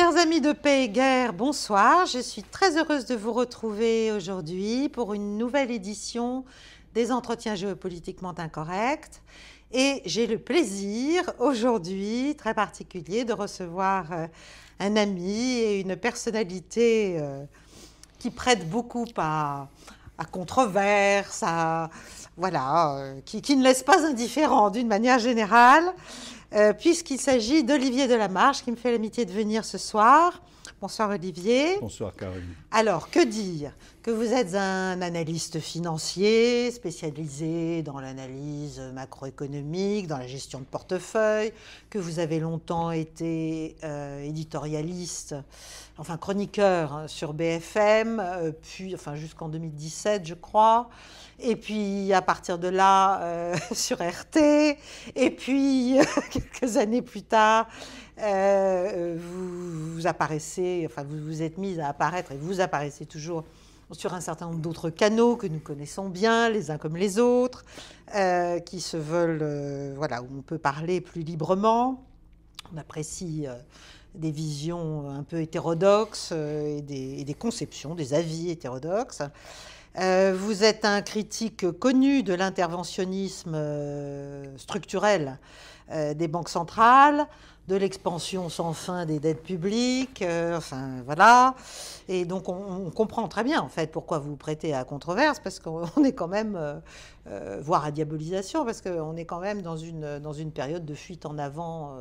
Chers amis de Paix et Guerre, bonsoir. Je suis très heureuse de vous retrouver aujourd'hui pour une nouvelle édition des Entretiens géopolitiquement incorrects. Et j'ai le plaisir aujourd'hui, très particulier, de recevoir un ami et une personnalité qui prête beaucoup à controverse, qui ne laisse pas indifférent d'une manière générale. Puisqu'il s'agit d'Olivier Delamarche qui me fait l'amitié de venir ce soir. Bonsoir Olivier. Bonsoir Caroline. Alors, que dire? Que vous êtes un analyste financier spécialisé dans l'analyse macroéconomique, dans la gestion de portefeuille, que vous avez longtemps été éditorialiste, enfin chroniqueur sur BFM, puis jusqu'en 2017 je crois, et puis à partir de là sur RT, et puis quelques années plus tard, vous apparaissez, vous vous êtes mise à apparaître et vous apparaissez toujours sur un certain nombre d'autres canaux que nous connaissons bien, les uns comme les autres, qui se veulent, où on peut parler plus librement. On apprécie des visions un peu hétérodoxes et des conceptions, des avis hétérodoxes. Vous êtes un critique connu de l'interventionnisme structurel des banques centrales, de l'expansion sans fin des dettes publiques, Et donc, on comprend très bien, en fait, pourquoi vous vous prêtez à controverse, parce qu'on est quand même, voire à diabolisation, parce qu'on est quand même dans une période de fuite en avant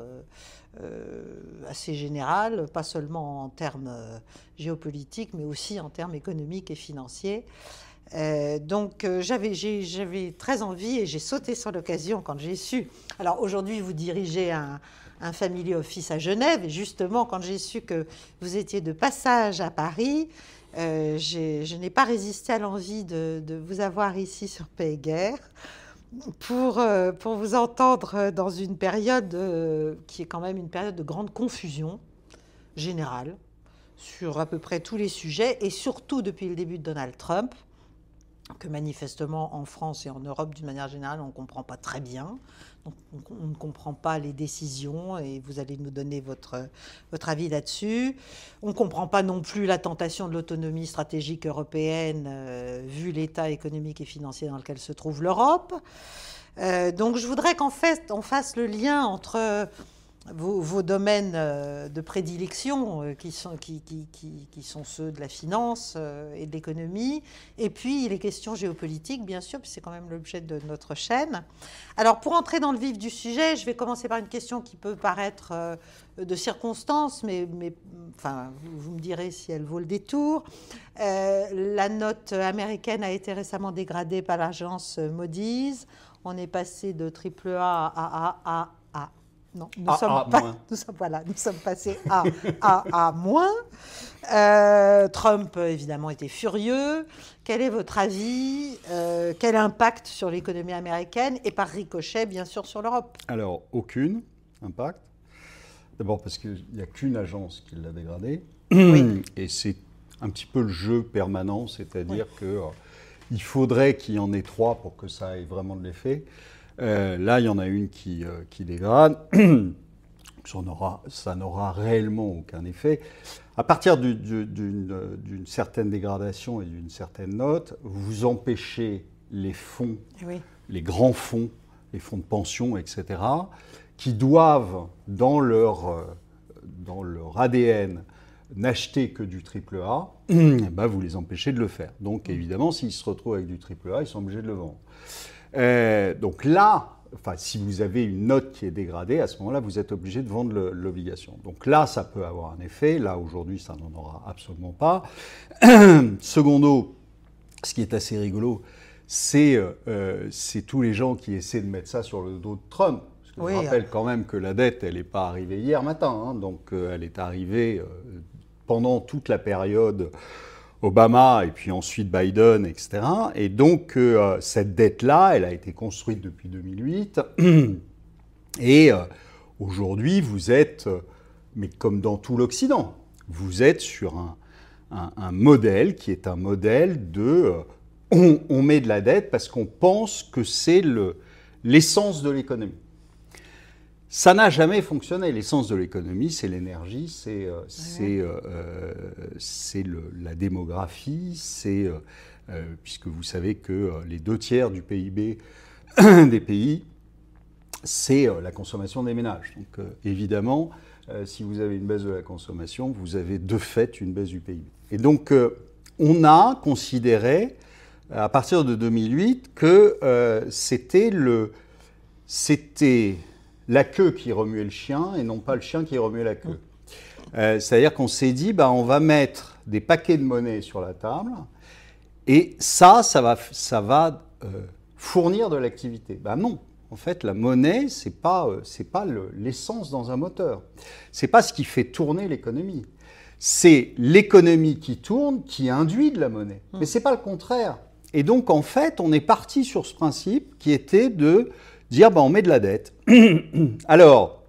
assez générale, pas seulement en termes géopolitiques, mais aussi en termes économiques et financiers. Donc j'avais très envie et j'ai sauté sur l'occasion quand j'ai su. Alors aujourd'hui, vous dirigez un family office à Genève, et justement, quand j'ai su que vous étiez de passage à Paris, je n'ai pas résisté à l'envie de vous avoir ici sur Paix et Guerre pour vous entendre dans une période qui est quand même une période de grande confusion générale sur à peu près tous les sujets, et surtout depuis le début de Donald Trump, que manifestement en France et en Europe d'une manière générale on ne comprend pas très bien. Donc, on ne comprend pas les décisions, et vous allez nous donner votre avis là-dessus. On ne comprend pas non plus la tentation de l'autonomie stratégique européenne vu l'état économique et financier dans lequel se trouve l'Europe. Donc je voudrais qu'en fait on fasse le lien entre vos domaines de prédilection qui sont ceux de la finance et de l'économie, et puis les questions géopolitiques, bien sûr, puisque c'est quand même l'objet de notre chaîne. Alors, pour entrer dans le vif du sujet, je vais commencer par une question qui peut paraître de circonstance, mais vous me direz si elle vaut le détour. La note américaine a été récemment dégradée par l'agence Moody's. On est passé de AAA à AA. Non, nous sommes passés à moins. Trump, évidemment, était furieux. Quel est votre avis? Quel impact sur l'économie américaine et par ricochet, bien sûr, sur l'Europe? Alors, aucune impact. D'abord parce qu'il n'y a qu'une agence qui l'a dégradé. Oui. Et c'est un petit peu le jeu permanent, c'est-à-dire qu'il faudrait qu'il y en ait trois pour que ça ait vraiment de l'effet. Là, il y en a une qui dégrade. Ça n'aura réellement aucun effet. À partir d'une certaine dégradation et d'une certaine note, vous empêchez les fonds, les grands fonds, les fonds de pension, etc., qui doivent, dans leur ADN, n'acheter que du AAA, vous les empêchez de le faire. Donc, évidemment, s'ils se retrouvent avec du AAA, ils sont obligés de le vendre. Donc là, si vous avez une note qui est dégradée, à ce moment-là, vous êtes obligé de vendre l'obligation. Donc là, ça peut avoir un effet. Là, aujourd'hui, ça n'en aura absolument pas. Secondo, ce qui est assez rigolo, c'est tous les gens qui essaient de mettre ça sur le dos de Trump. Parce que je rappelle quand même que la dette, elle n'est pas arrivée hier matin. Hein, donc elle est arrivée pendant toute la période Obama et puis ensuite Biden, etc. Et donc, cette dette-là, elle a été construite depuis 2008. Et aujourd'hui, vous êtes, mais comme dans tout l'Occident, vous êtes sur un modèle qui est un modèle de... on met de la dette parce qu'on pense que c'est l'essence de l'économie. Ça n'a jamais fonctionné. L'essence de l'économie, c'est l'énergie, c'est la démographie, puisque vous savez que les 2/3 du PIB des pays, c'est la consommation des ménages. Donc évidemment, si vous avez une baisse de la consommation, vous avez de fait une baisse du PIB. Et donc on a considéré, à partir de 2008, que c'était la queue qui remuait le chien et non pas le chien qui remuait la queue. C'est-à-dire qu'on s'est dit, on va mettre des paquets de monnaie sur la table et ça va fournir de l'activité. Non, en fait, la monnaie, c'est pas l'essence dans un moteur. C'est pas ce qui fait tourner l'économie. C'est l'économie qui tourne qui induit de la monnaie. Mais c'est pas le contraire. Et donc, en fait, on est parti sur ce principe qui était de dire, on met de la dette. Alors,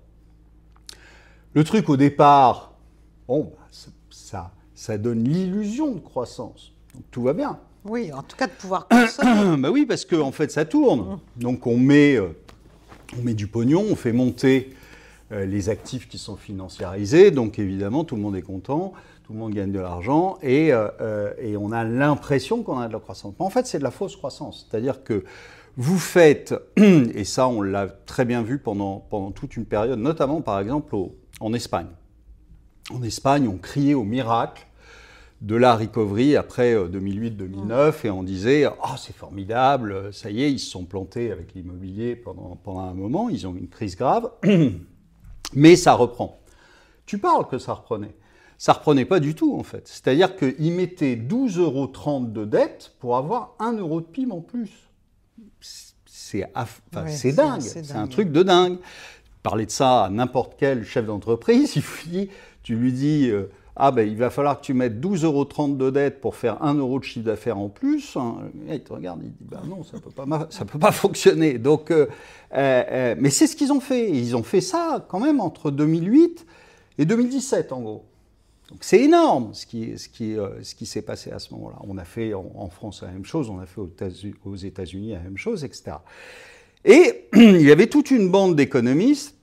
le truc au départ, ça donne l'illusion de croissance. Donc tout va bien. Oui, en tout cas de pouvoir consommer. Oui, parce qu'en fait, ça tourne. Donc on met du pognon, on fait monter les actifs qui sont financiarisés. Donc évidemment, tout le monde est content, tout le monde gagne de l'argent et on a l'impression qu'on a de la croissance. Mais en fait, c'est de la fausse croissance. C'est-à-dire que vous faites, et ça on l'a très bien vu pendant toute une période, notamment par exemple en Espagne. En Espagne, on criait au miracle de la recovery après 2008-2009 et on disait « Ah, c'est formidable, ça y est, ils se sont plantés avec l'immobilier pendant un moment, ils ont une crise grave, mais ça reprend. » Tu parles que ça reprenait. Ça reprenait pas du tout en fait. C'est-à-dire qu'ils mettaient 12,30 € de dette pour avoir 1 € de PIB en plus. C'est dingue, c'est un truc de dingue. Parler de ça à n'importe quel chef d'entreprise, tu lui dis il va falloir que tu mettes 12,30 € de dette pour faire 1 € de chiffre d'affaires en plus. Il te regarde, il dit non, ça peut pas fonctionner. Donc, mais c'est ce qu'ils ont fait. Et ils ont fait ça quand même entre 2008 et 2017 en gros. Donc c'est énorme ce qui s'est passé à ce moment-là. On a fait en France la même chose, on a fait aux États-Unis la même chose, etc. Et il y avait toute une bande d'économistes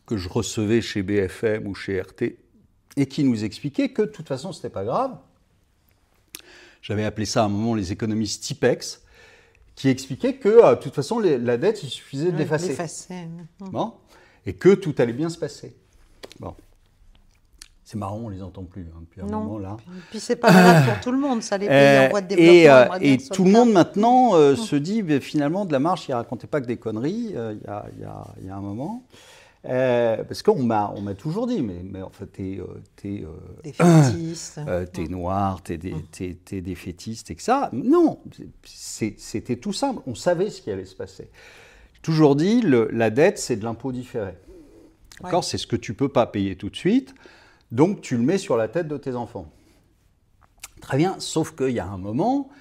que je recevais chez BFM ou chez RT et qui nous expliquaient que de toute façon, ce n'était pas grave. J'avais appelé ça à un moment les économistes Tipex, qui expliquaient que de toute façon, la dette, il suffisait de l'effacer. Bon, et que tout allait bien se passer. Bon. C'est marrant, on ne les entend plus depuis un moment là. Puis c'est pas valable pour tout le monde, ça les pays en voie de développement. Et tout le monde maintenant se dit finalement de la marche, il ne racontait pas que des conneries il y a un moment. Parce qu'on m'a toujours dit, mais en fait, t'es défaitiste. T'es noir, t'es défaitiste, et que ça. Non, c'était tout simple. On savait ce qui allait se passer. J'ai toujours dit, la dette, c'est de l'impôt différé. D'accord, ouais. C'est ce que tu ne peux pas payer tout de suite. Donc, tu le mets sur la tête de tes enfants. Très bien, sauf qu'il y a un moment,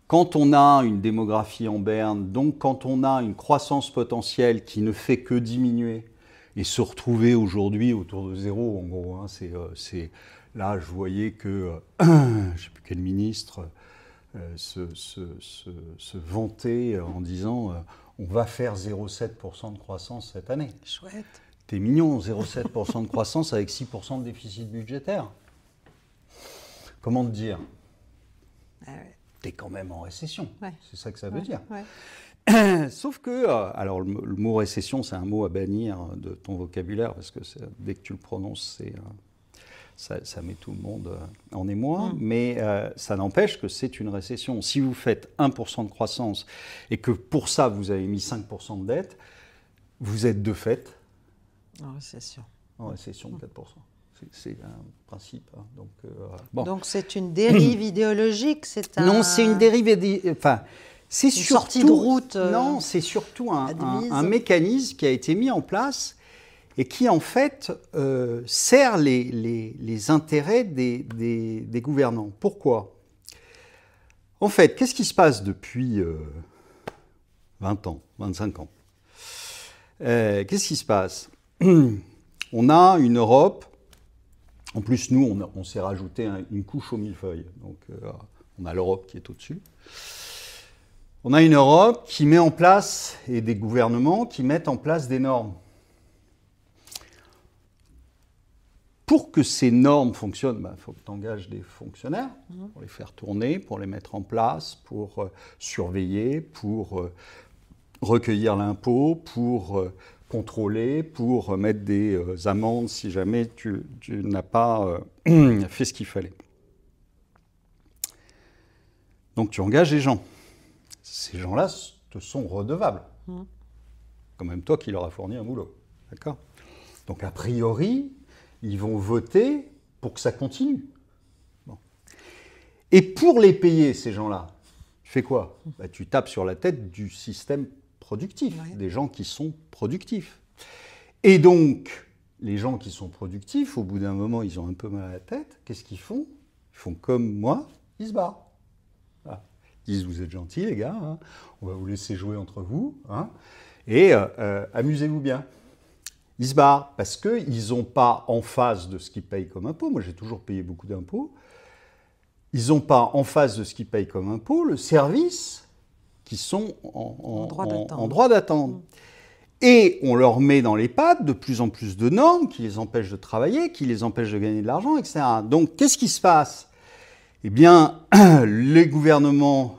quand on a une démographie en berne, donc quand on a une croissance potentielle qui ne fait que diminuer et se retrouver aujourd'hui autour de zéro, en gros, là, je voyais que, je ne sais plus quel ministre se vantait en disant on va faire 0,7% de croissance cette année. Chouette. T'es mignon, 0,7% de croissance avec 6% de déficit budgétaire. Comment te dire ? T'es quand même en récession. Ouais. C'est ça que ça veut dire. Ouais. Sauf que, alors le mot récession, c'est un mot à bannir de ton vocabulaire, parce que dès que tu le prononces, ça met tout le monde en émoi, mais ça n'empêche que c'est une récession. Si vous faites 1% de croissance et que pour ça, vous avez mis 5% de dette, vous êtes de fait en récession. En récession de 4%. C'est un principe. Hein. Donc, Donc c'est une dérive idéologique, Non, c'est une dérive c'est une sortie de route. Non, c'est surtout un mécanisme qui a été mis en place et qui en fait sert les intérêts des gouvernants. Pourquoi ? En fait, qu'est-ce qui se passe depuis 20 ans, 25 ans ? Qu'est-ce qui se passe ? On a une Europe, en plus nous on s'est rajouté une couche au millefeuille, donc on a l'Europe qui est au-dessus. On a une Europe qui met en place, et des gouvernements qui mettent en place des normes. pour que ces normes fonctionnent, il faut que tu engages des fonctionnaires pour les faire tourner, pour les mettre en place, pour surveiller, pour recueillir l'impôt, pour contrôler, pour mettre des amendes si jamais tu n'as pas fait ce qu'il fallait. Donc tu engages des gens. Ces gens-là te sont redevables. Quand même toi qui leur as fourni un boulot. D'accord ? Donc a priori, ils vont voter pour que ça continue. Bon. Et pour les payer, ces gens-là, tu fais quoi ? Tu tapes sur la tête du système productif, des gens qui sont productifs. Et donc, les gens qui sont productifs, au bout d'un moment, ils ont un peu mal à la tête. Qu'est-ce qu'ils font ? Ils font comme moi, ils se barrent. Voilà. Ils disent, vous êtes gentils les gars, hein, on va vous laisser jouer entre vous, hein, et amusez-vous bien. Ils se barrent parce qu'ils n'ont pas en face de ce qu'ils payent comme impôt. Moi, j'ai toujours payé beaucoup d'impôts. Ils n'ont pas en face de ce qu'ils payent comme impôt le service qui sont en droit d'attendre. Et on leur met dans les pattes de plus en plus de normes qui les empêchent de travailler, qui les empêchent de gagner de l'argent, etc. Donc, qu'est-ce qui se passe ? Eh bien, les gouvernements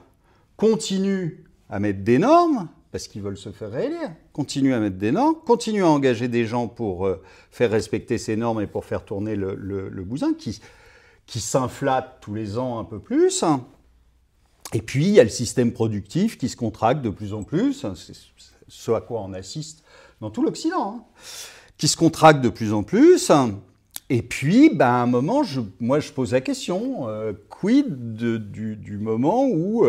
continuent à mettre des normes, parce qu'ils veulent se faire réélire, continuent à mettre des normes, continuent à engager des gens pour faire respecter ces normes et pour faire tourner le bousin, qui s'inflate tous les ans un peu plus. Et puis, il y a le système productif qui se contracte de plus en plus, c'est ce à quoi on assiste dans tout l'Occident, qui se contracte de plus en plus. Et puis, à un moment, moi, je pose la question, quid du moment où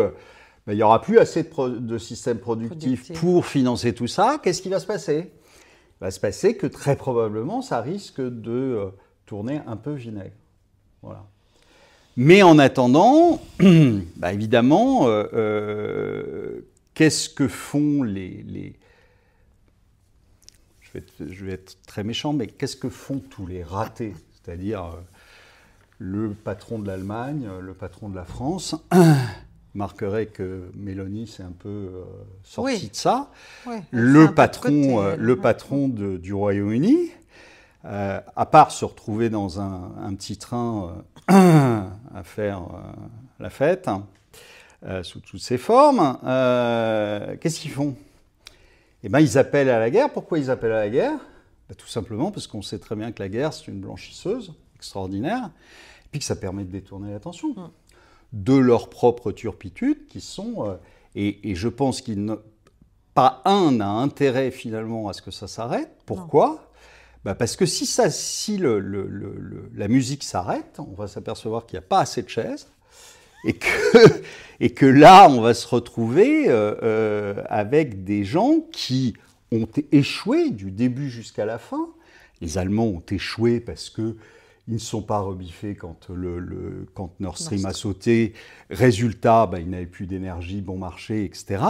il n'y aura plus assez de système productif pour financer tout ça, qu'est-ce qui va se passer ? Il va se passer que très probablement, ça risque de tourner un peu vinaigre. Voilà. Mais en attendant, évidemment, qu'est-ce que font les... Je vais être très méchant, mais qu'est-ce que font tous les ratés ? C'est-à-dire le patron de l'Allemagne, le patron de la France. Marquerait que Mélanie s'est un peu sortie de ça. Oui, le patron du Royaume-Uni, à part se retrouver dans un petit train à faire la fête, sous toutes ses formes, qu'est-ce qu'ils font ? Eh bien, ils appellent à la guerre. Pourquoi ils appellent à la guerre ? Tout simplement parce qu'on sait très bien que la guerre, c'est une blanchisseuse extraordinaire, et puis que ça permet de détourner l'attention de leur propre turpitude, qui sont... et je pense pas un n'a intérêt finalement à ce que ça s'arrête. Pourquoi ? Parce que si la musique s'arrête, on va s'apercevoir qu'il n'y a pas assez de chaises, et que là, on va se retrouver avec des gens qui ont échoué du début jusqu'à la fin. Les Allemands ont échoué parce qu'ils ne sont pas rebiffés quand Nord Stream a sauté. Résultat, ils n'avaient plus d'énergie, bon marché, etc.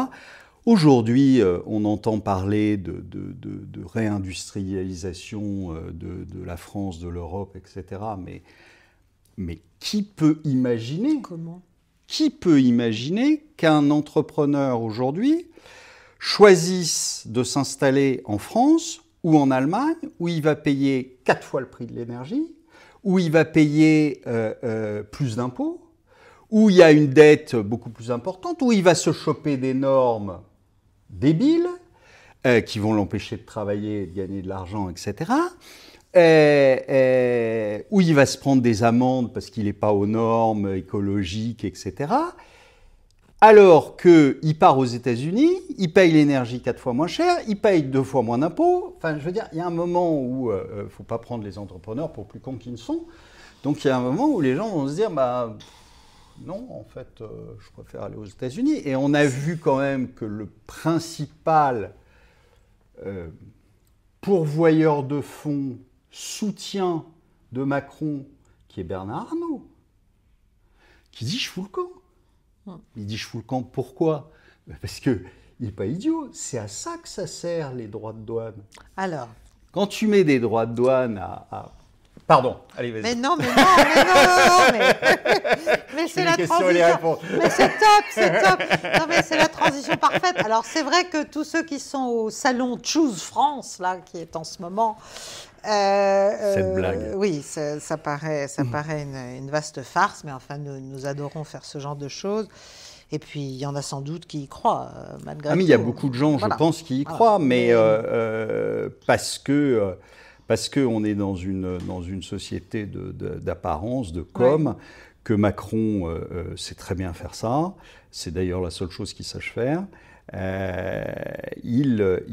Aujourd'hui, on entend parler de réindustrialisation de la France, de l'Europe, etc. Mais qui peut imaginer qu'un entrepreneur aujourd'hui choisisse de s'installer en France ou en Allemagne, où il va payer 4 fois le prix de l'énergie, où il va payer plus d'impôts, où il y a une dette beaucoup plus importante, où il va se choper des normes débiles qui vont l'empêcher de travailler et de gagner de l'argent, etc., où il va se prendre des amendes parce qu'il n'est pas aux normes écologiques, etc., alors qu'il part aux États-Unis, il paye l'énergie 4 fois moins cher, il paye 2 fois moins d'impôts. Enfin, je veux dire, il y a un moment où il ne faut pas prendre les entrepreneurs pour plus cons qu'ils ne sont. Donc, il y a un moment où les gens vont se dire, non, en fait, je préfère aller aux États-Unis. Et on a vu quand même que le principal pourvoyeur de fonds, soutien de Macron, qui est Bernard Arnault, qui dit « je fous le camp ». Il dit « je fous le camp ». Pourquoi ? Parce qu'il n'est pas idiot. C'est à ça que ça sert, les droits de douane. Alors ? Quand tu mets des droits de douane à Pardon, allez, vas-y. Mais non, mais c'est la transition. Mais c'est top. Non, mais c'est la transition parfaite. Alors, c'est vrai que tous ceux qui sont au salon Choose France, là, qui est en ce moment... Cette blague. Oui, ça paraît une vaste farce, mais enfin, nous adorons faire ce genre de choses. Et puis, il y en a sans doute qui y croient, malgré tout. Mais il y a beaucoup de gens, je pense, qui y croient, mais parce qu'on est dans une société d'apparence, de com, que Macron sait très bien faire ça. C'est d'ailleurs la seule chose qu'il sache faire. Il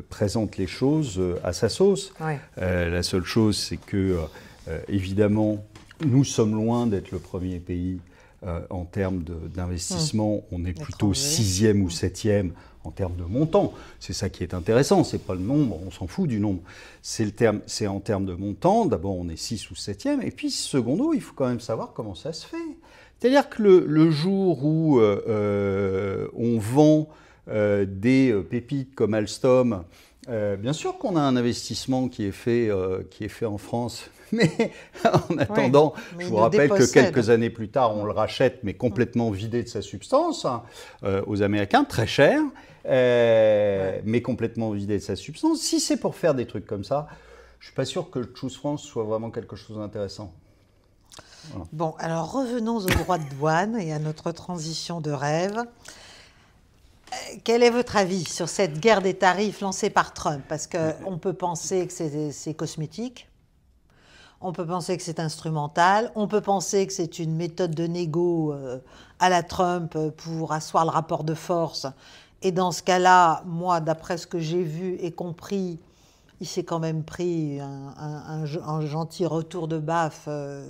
présente les choses à sa sauce. La seule chose, c'est que, évidemment, nous sommes loin d'être le premier pays en termes d'investissement. On est plutôt 6e ou 7e en termes de montant. C'est ça qui est intéressant, c'est pas le nombre, on s'en fout du nombre. C'est en termes de montant, d'abord on est 6 ou 7e, et puis secondo, il faut quand même savoir comment ça se fait. C'est-à-dire que le jour où on vend des pépites comme Alstom, bien sûr qu'on a un investissement qui est fait en France, mais en attendant, je vous rappelle que quelques années plus tard, on le rachète, mais complètement vidé de sa substance, aux Américains, très cher, mais complètement vidé de sa substance. Si c'est pour faire des trucs comme ça, je ne suis pas sûr que Choose France soit vraiment quelque chose d'intéressant. Voilà. Bon, alors revenons aux droits de douane et à notre transition de rêve. Quel est votre avis sur cette guerre des tarifs lancée par Trump? Parce qu'on peut penser que c'est cosmétique, on peut penser que c'est instrumental, on peut penser que c'est une méthode de négo à la Trump pour asseoir le rapport de force. Et dans ce cas-là, moi, d'après ce que j'ai vu et compris, il s'est quand même pris un gentil retour de baffe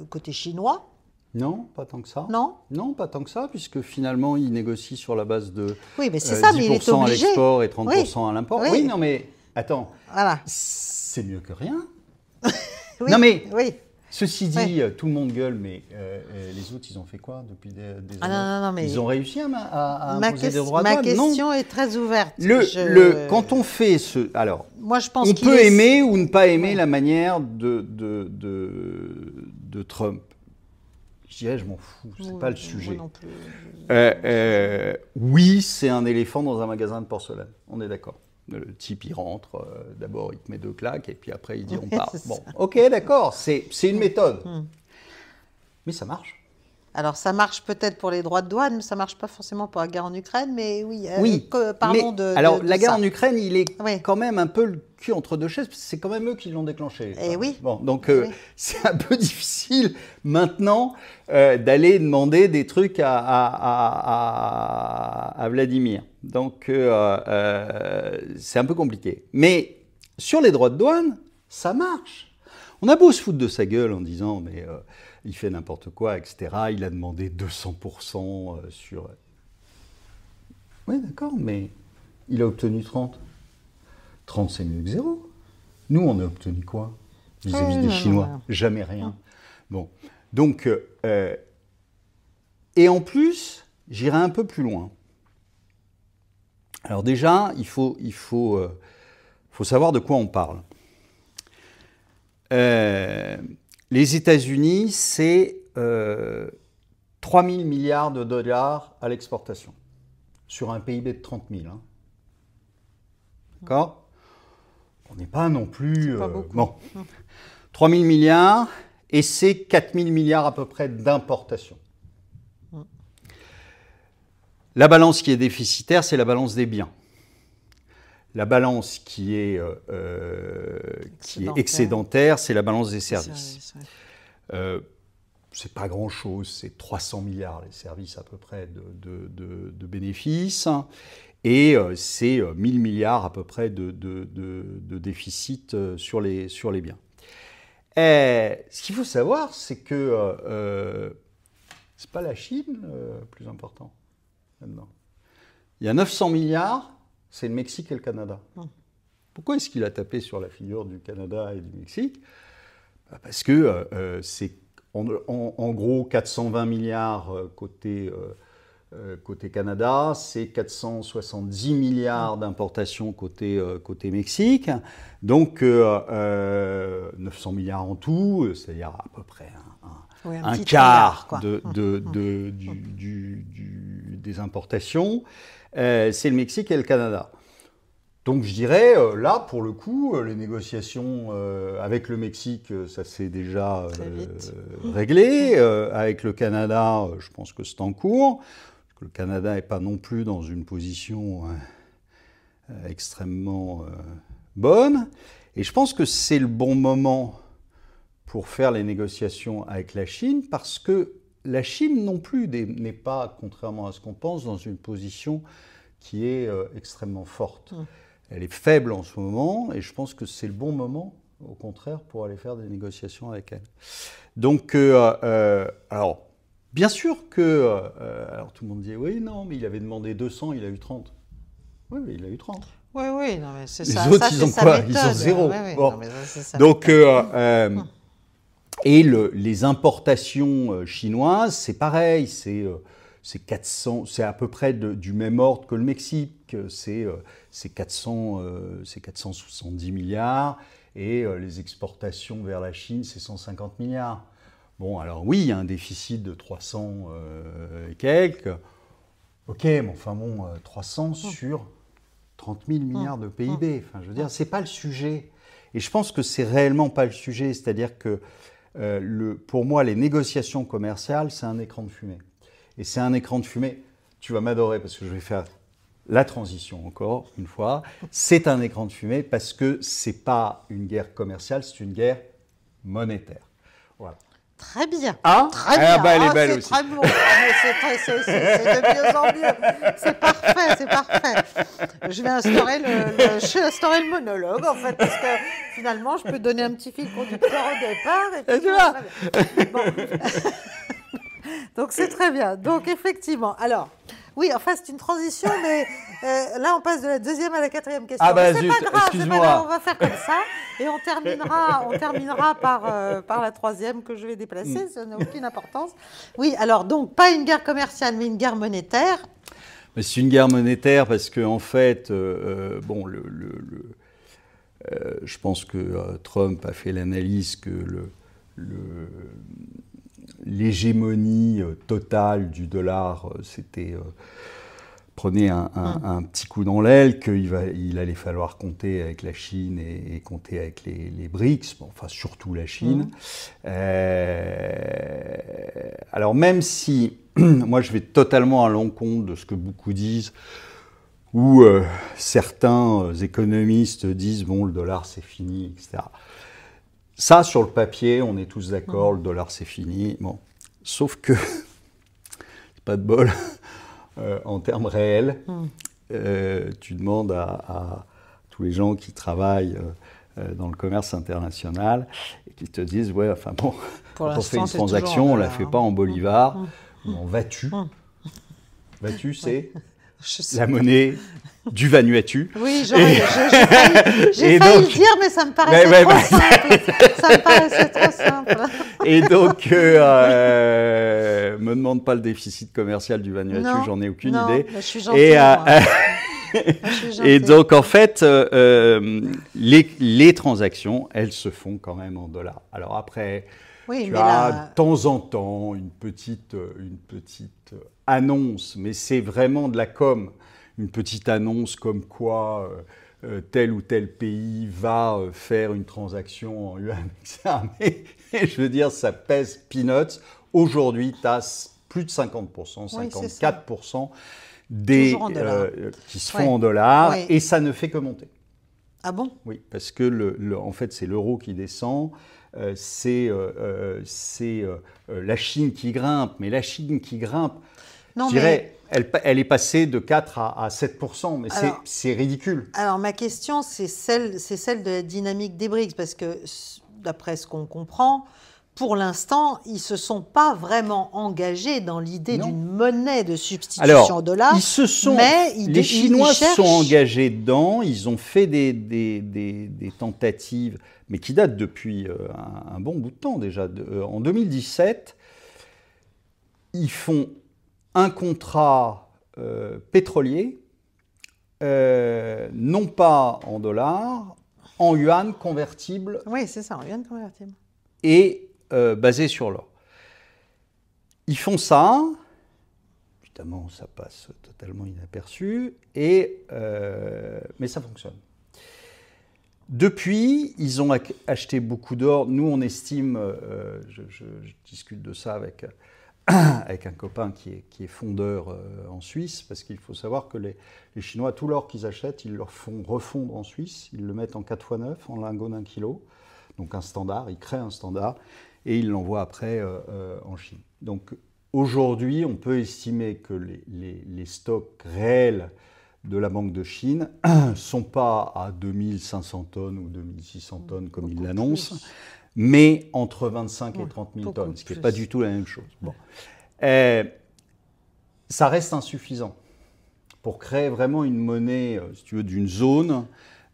côté chinois. Non, pas tant que ça. Non ? Non, pas tant que ça, puisque finalement, il négocie sur la base de oui, mais c'est ça, 10% mais il est obligé. À l'export et 30% à l'import. Oui. Oui, non, mais attends, voilà. C'est mieux que rien. Oui, non, mais oui. Ceci dit, tout le monde gueule, mais les autres, ils ont fait quoi depuis des années? Non, mais ils ont réussi à imposer des droits de douane? Ma question est très ouverte. Quand on fait ce... Alors, moi, je pense on peut aimer ou ne pas aimer la manière de Trump. Je dirais, je m'en fous, c'est pas le sujet. Moi non plus. Oui, c'est un éléphant dans un magasin de porcelaine, on est d'accord. Le type, il rentre, d'abord, il te met 2 claques, et puis après, il dit, on part. Bon, ok, d'accord, c'est une méthode. Mais ça marche. Alors, ça marche peut-être pour les droits de douane, mais ça ne marche pas forcément pour la guerre en Ukraine, mais oui, parlons de alors, la guerre ça. en Ukraine, il est quand même un peu le cul entre deux chaises, parce que c'est quand même eux qui l'ont déclenché. Oui. Bon, donc, c'est un peu difficile, maintenant, d'aller demander des trucs à Vladimir. Donc, c'est un peu compliqué. Mais, sur les droits de douane, ça marche. On a beau se foutre de sa gueule en disant, mais il fait n'importe quoi, etc. Il a demandé 200% sur... Oui, d'accord, mais il a obtenu 30. 30, c'est mieux que 0. Nous, on a obtenu quoi vis-à-vis des Chinois? Non. Jamais rien. Bon, donc... et en plus, j'irai un peu plus loin. Alors déjà, il faut savoir de quoi on parle. Les États-Unis, c'est 3 000 milliards de dollars à l'exportation, sur un PIB de 30 000. Hein. D'accord ? On n'est pas non plus... pas beaucoup. Bon, 3 000 milliards, et c'est 4 000 milliards à peu près d'importation. La balance qui est déficitaire, c'est la balance des biens. La balance qui est excédentaire, c'est la balance des services. C'est pas grand-chose, c'est 300 milliards les services à peu près de bénéfices, et c'est 1000 milliards à peu près de déficit sur les biens. Ce qu'il faut savoir, c'est que c'est pas la Chine le plus important là-dedans. Il y a 900 milliards. C'est le Mexique et le Canada. Pourquoi est-ce qu'il a tapé sur la figure du Canada et du Mexique? Parce que c'est en gros 420 milliards côté côté Canada, c'est 470 milliards d'importations côté Mexique, donc 900 milliards en tout, c'est-à-dire à peu près un quart des importations, c'est le Mexique et le Canada. Donc je dirais, là, pour le coup, les négociations avec le Mexique, ça s'est déjà réglé. Avec le Canada, je pense que c'est en cours. Parce que le Canada n'est pas non plus dans une position extrêmement bonne. Et je pense que c'est le bon moment pour faire les négociations avec la Chine, parce que la Chine non plus n'est pas, contrairement à ce qu'on pense, dans une position qui est extrêmement forte. Elle est faible en ce moment, et je pense que c'est le bon moment, au contraire, pour aller faire des négociations avec elle. Donc, alors, bien sûr que... alors tout le monde dit, oui, non, mais il avait demandé 200, il a eu 30. Oui, mais il a eu 30. Oui, oui, non, mais c'est ça. Les autres, ils ont quoi? Ils ont 0. Bon. Non, mais ça, donc, et les importations chinoises, c'est pareil, c'est 400, c'est à peu près du même ordre que le Mexique, c'est 470 milliards, et les exportations vers la Chine, c'est 150 milliards. Bon, alors oui, il y a un déficit de 300 et quelques, ok, mais enfin bon, 300 sur 30 000 milliards de PIB, enfin je veux dire, c'est pas le sujet. Et je pense que c'est réellement pas le sujet, c'est-à-dire que pour moi, les négociations commerciales, c'est un écran de fumée. Et c'est un écran de fumée, tu vas m'adorer parce que je vais faire la transition encore une fois. C'est un écran de fumée parce que ce n'est pas une guerre commerciale, c'est une guerre monétaire. Voilà. Très bien. Ah, très bien. Bah, elle est belle c'est aussi. Très bon. C'est de mieux en mieux. C'est parfait, c'est parfait. Je vais instaurer le monologue, en fait, parce que finalement, je peux donner un petit fil conducteur au départ. Et puis, bon. Donc, c'est très bien. Donc, effectivement. Alors, oui, enfin, c'est une transition, mais là, on passe de la deuxième à la quatrième question. Ah bah c'est zut, pas grave, excuse-moi. On va faire comme ça. Et on terminera par la troisième que je vais déplacer. Ça n'a aucune importance. Oui, alors, donc, pas une guerre commerciale, mais une guerre monétaire. Mais c'est une guerre monétaire parce que, en fait, bon, je pense que Trump a fait l'analyse que l'hégémonie totale du dollar, prenait un petit coup dans l'aile, qu'il allait falloir compter avec la Chine et compter avec les BRICS, bon, enfin surtout la Chine. Alors même si, moi je vais totalement à l'encontre de ce que beaucoup disent, où certains économistes disent, bon, le dollar c'est fini, etc. Ça, sur le papier, on est tous d'accord, le dollar c'est fini. Bon. Sauf que, c'est pas de bol, en termes réels, tu demandes à tous les gens qui travaillent dans le commerce international et qui te disent, ouais, enfin bon, quand on fait une transaction, on ne la fait pas en bolivars ou en Vatu. Vatu, c'est la monnaie du Vanuatu. Oui, j'ai failli le dire, mais ça me paraissait trop simple. Ça me paraissait trop simple. Et donc, me demande pas le déficit commercial du Vanuatu, j'en ai aucune idée. Je suis gentille, et donc, en fait, les transactions, elles se font quand même en dollars. Alors après, tu as de temps en temps une petite annonce, mais c'est vraiment de la com. Une petite annonce comme quoi tel ou tel pays va faire une transaction en yuan, etc. Mais je veux dire, ça pèse peanuts. Aujourd'hui, tu as plus de 50%, 54% qui se font en dollars, et ça ne fait que monter. Ah bon? Oui, parce que en fait, c'est l'euro qui descend. C'est la Chine qui grimpe, mais la Chine qui grimpe, je dirais, elle est passée de 4 à 7%, mais c'est ridicule. Alors ma question, c'est celle de la dynamique des BRICS, parce que d'après ce qu'on comprend, pour l'instant, ils ne se sont pas vraiment engagés dans l'idée d'une monnaie de substitution au dollar. Les Chinois se sont engagés dedans, ils ont fait des tentatives, mais qui datent depuis un bon bout de temps déjà. En 2017, ils font un contrat pétrolier, non pas en dollars, en yuan convertible. Oui, c'est ça, en yuan convertible. Et basé sur l'or. Ils font ça, évidemment ça passe totalement inaperçu, mais ça fonctionne. Depuis, ils ont acheté beaucoup d'or. Nous, on estime, je discute de ça avec un copain qui est fondeur en Suisse, parce qu'il faut savoir que les Chinois, tout l'or qu'ils achètent, ils le font refondre en Suisse, ils le mettent en 4x9, en lingots d'1 kilo, donc un standard, ils créent un standard, et ils l'envoient après en Chine. Donc aujourd'hui, on peut estimer que les stocks réels de la Banque de Chine ne sont pas à 2500 tonnes ou 2600 tonnes comme ils l'annoncent, mais entre 25 et 30 000 tonnes, ce qui n'est pas du tout la même chose. Bon. Ça reste insuffisant pour créer vraiment une monnaie, si tu veux, d'une zone,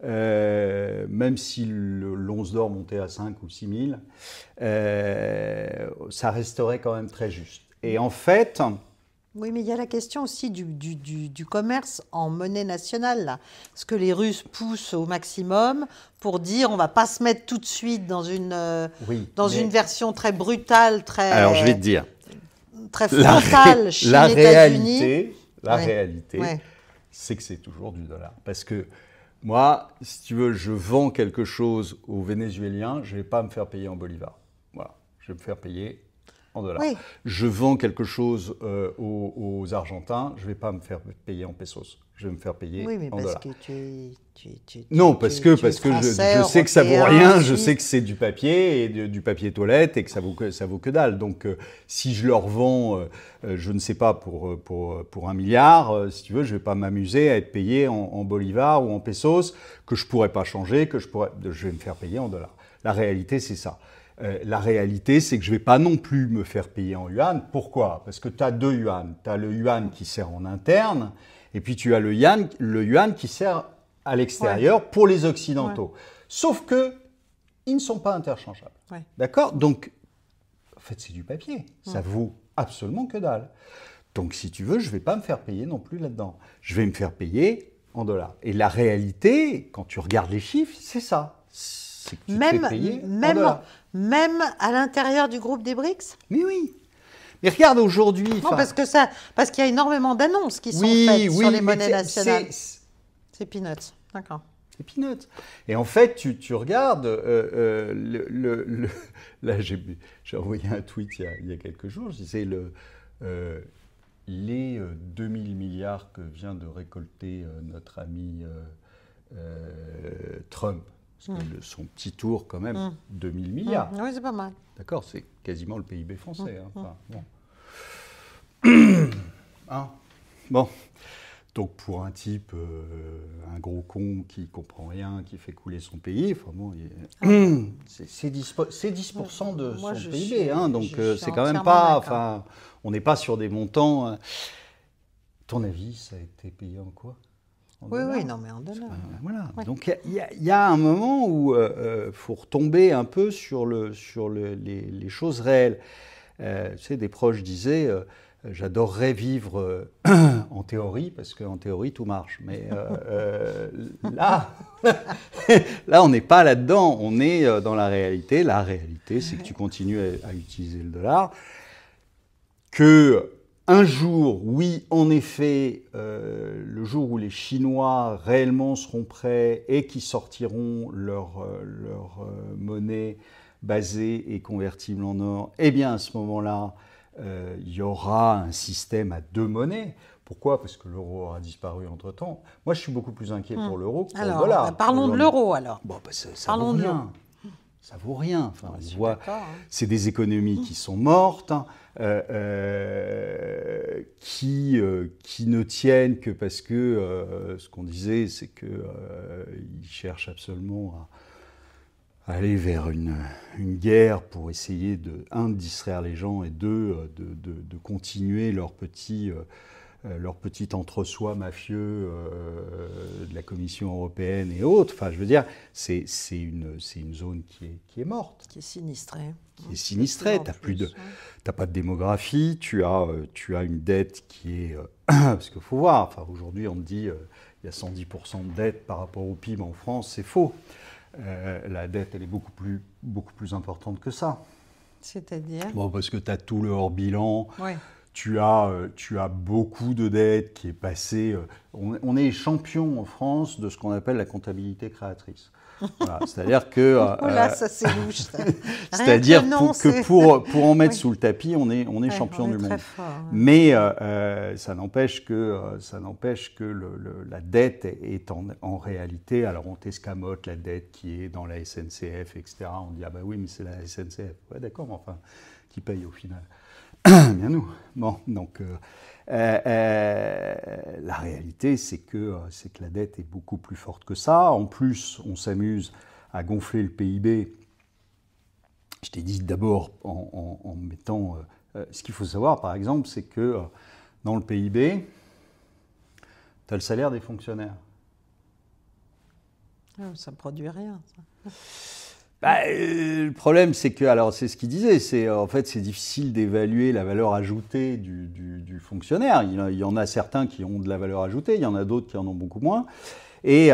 même si l'once d'or montait à 5 ou 6 000, ça resterait quand même très juste. Et en fait... Oui, mais il y a la question aussi du commerce en monnaie nationale, là. Ce que les Russes poussent au maximum pour dire on ne va pas se mettre tout de suite dans une version très brutale, très... Alors, je vais te dire. Très frontale Chine-États-Unis. La réalité, c'est que c'est toujours du dollar. Parce que moi, si tu veux, je vends quelque chose aux Vénézuéliens, je ne vais pas me faire payer en bolivars. Voilà, je vais me faire payer en dollars. Oui. Je vends quelque chose aux Argentins, je ne vais pas me faire payer en pesos. Je vais me faire payer en dollars. Non, parce que je sais que ça vaut rien, je sais que c'est du papier et du papier toilette et que ça vaut que dalle. Donc, si je leur vends, je ne sais pas, pour 1 milliard, si tu veux, je ne vais pas m'amuser à être payé en bolivars ou en pesos, que je ne pourrais pas changer, je vais me faire payer en dollars. La réalité, c'est ça. La réalité, c'est que je ne vais pas non plus me faire payer en yuan. Pourquoi? Parce que tu as 2 yuan. Tu as le yuan qui sert en interne, et puis tu as le yuan qui sert à l'extérieur pour les Occidentaux. Ouais. Sauf que ils ne sont pas interchangeables. Ouais. D'accord? Donc, en fait, c'est du papier. Ça vaut absolument que dalle. Donc, si tu veux, je ne vais pas me faire payer non plus là-dedans. Je vais me faire payer en dollars. Et la réalité, quand tu regardes les chiffres, c'est ça. C'est que tu te fais payer en dollars. Même à l'intérieur du groupe des BRICS? Mais oui. Mais regarde aujourd'hui... Non, parce qu'il y a énormément d'annonces qui sont faites sur les monnaies nationales. C'est peanuts, d'accord. C'est peanuts. Et en fait, tu regardes... là, j'ai envoyé un tweet il y a quelques jours, je disais les 2000 milliards que vient de récolter notre ami Trump, parce que son petit tour, quand même, 2000 milliards. Oui, c'est pas mal. D'accord, c'est quasiment le PIB français. Enfin, bon. Donc, pour un type, un gros con qui ne comprend rien, qui fait couler son pays, enfin, bon, c'est 10% de son PIB. Donc, c'est quand même pas... Enfin, on n'est pas sur des montants... ton avis, ça a été payé en quoi? Oui, non, mais en dollars. Voilà. Ouais. Donc, il y a un moment où faut retomber un peu sur les choses réelles. Tu sais, des proches disaient j'adorerais vivre en théorie, parce qu'en théorie, tout marche. Mais là, on n'est pas là-dedans. On est dans la réalité. La réalité, c'est que tu continues à utiliser le dollar. Un jour, oui, en effet, le jour où les Chinois réellement seront prêts et qui sortiront leur monnaie basée et convertible en or, eh bien, à ce moment-là, il y aura un système à 2 monnaies. Pourquoi? Parce que l'euro aura disparu entre-temps. Moi, je suis beaucoup plus inquiet pour l'euro que pour le dollar. Parlons de l'euro, alors. Bon, ça vaut rien. Ça vaut rien. Enfin, on voit, c'est des économies qui sont mortes, qui ne tiennent que parce que ce qu'on disait, c'est qu'ils cherchent absolument à aller vers une guerre pour essayer de distraire les gens et de continuer leur petit leur petit entre-soi mafieux de la Commission européenne et autres. Enfin, je veux dire, c'est une zone qui est morte. Qui est sinistrée. Qui est sinistrée. T'as pas de démographie, tu as une dette qui est... parce qu'il faut voir, enfin, aujourd'hui on te dit il y a 110% de dette par rapport au PIB en France, c'est faux. La dette, elle est beaucoup plus importante que ça. C'est-à-dire ? Bon, parce que tu as tout le hors-bilan. Ouais. Tu as beaucoup de dettes qui est passée. On est champion en France de ce qu'on appelle la comptabilité créatrice. Voilà, c'est-à-dire que. Oh là, ça c'est louche. C'est-à-dire que pour en mettre sous le tapis, on est champion du monde. Fort, ouais. Mais ça n'empêche que la dette est en réalité. Alors on t'escamote la dette qui est dans la SNCF, etc. On dit ah bah oui, mais c'est la SNCF. Ouais, d'accord, mais enfin, qui paye au final? Bien nous. Bon, donc la réalité, c'est que la dette est beaucoup plus forte que ça. En plus, on s'amuse à gonfler le PIB. Je t'ai dit d'abord en mettant... ce qu'il faut savoir, par exemple, c'est que dans le PIB, tu as le salaire des fonctionnaires. Ça ne produit rien, ça. Le problème, c'est que, alors c'est ce qu'il disait, en fait c'est difficile d'évaluer la valeur ajoutée du fonctionnaire. Il y en a certains qui ont de la valeur ajoutée, il y en a d'autres qui en ont beaucoup moins. Et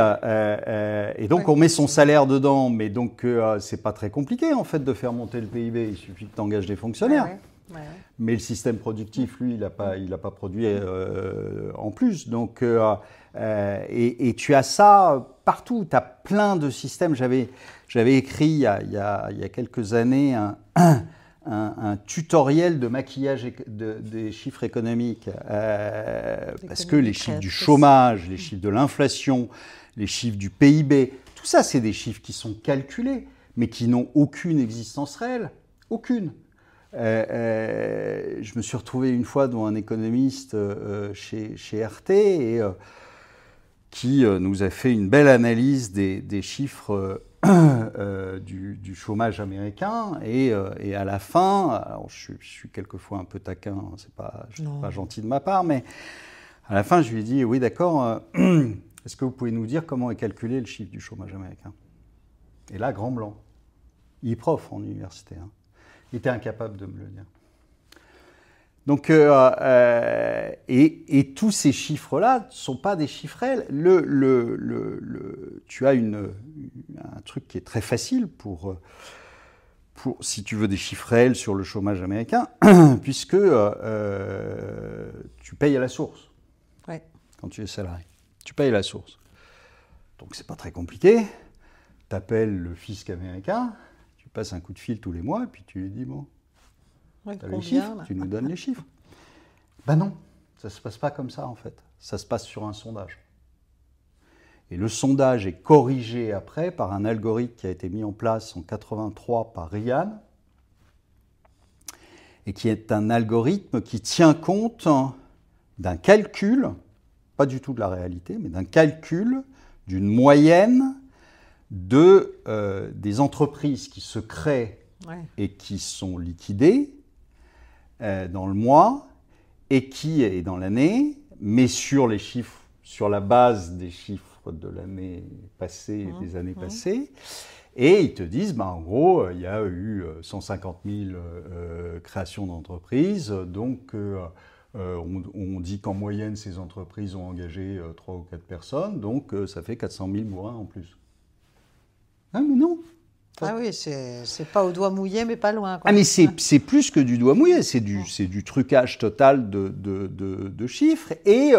donc on met son salaire dedans, mais donc c'est pas très compliqué en fait de faire monter le PIB. Il suffit que tu engages des fonctionnaires. Ouais. Mais le système productif, lui, il n'a pas produit en plus. Donc, et tu as ça partout. Tu as plein de systèmes. J'avais écrit il y a quelques années un tutoriel de maquillage des chiffres économiques. Parce que les chiffres du chômage, les chiffres de l'inflation, les chiffres du PIB, tout ça, c'est des chiffres qui sont calculés, mais qui n'ont aucune existence réelle. Aucune. Je me suis retrouvé une fois devant un économiste chez RT et qui nous a fait une belle analyse des chiffres du chômage américain et à la fin, alors je suis quelquefois un peu taquin, c'est pas gentil de ma part, mais à la fin je lui ai dit oui d'accord, est-ce que vous pouvez nous dire comment est calculé le chiffre du chômage américain? Et là, grand blanc. Il est prof en université, hein. Il était incapable de me le dire. Donc, et tous ces chiffres-là ne sont pas des chiffres réels. Tu as un truc qui est très facile pour si tu veux des chiffres réels sur le chômage américain, puisque tu payes à la source. Ouais. Quand tu es salarié. Tu payes à la source. Donc, c'est pas très compliqué. Tu appelles le fisc américain. Passe un coup de fil tous les mois et puis tu lui dis bon, tu as les chiffres, tu nous donnes les chiffres. Ben non, ça ne se passe pas comme ça en fait. Ça se passe sur un sondage. Et le sondage est corrigé après par un algorithme qui a été mis en place en 1983 par Ryan et qui est un algorithme qui tient compte d'un calcul, pas du tout de la réalité, mais d'un calcul d'une moyenne des entreprises qui se créent et qui sont liquidées dans le mois et dans l'année, mais sur les chiffres, sur la base des chiffres de l'année passée et des années passées. Et ils te disent, en gros, il y a eu 150 000 créations d'entreprises, donc on dit qu'en moyenne, ces entreprises ont engagé 3 ou 4 personnes, donc ça fait 400 000 bourrins en plus. Ah mais non. Ah oui, c'est pas au doigt mouillé, mais pas loin, quoi. Ah mais c'est plus que du doigt mouillé, c'est du trucage total de chiffres. Et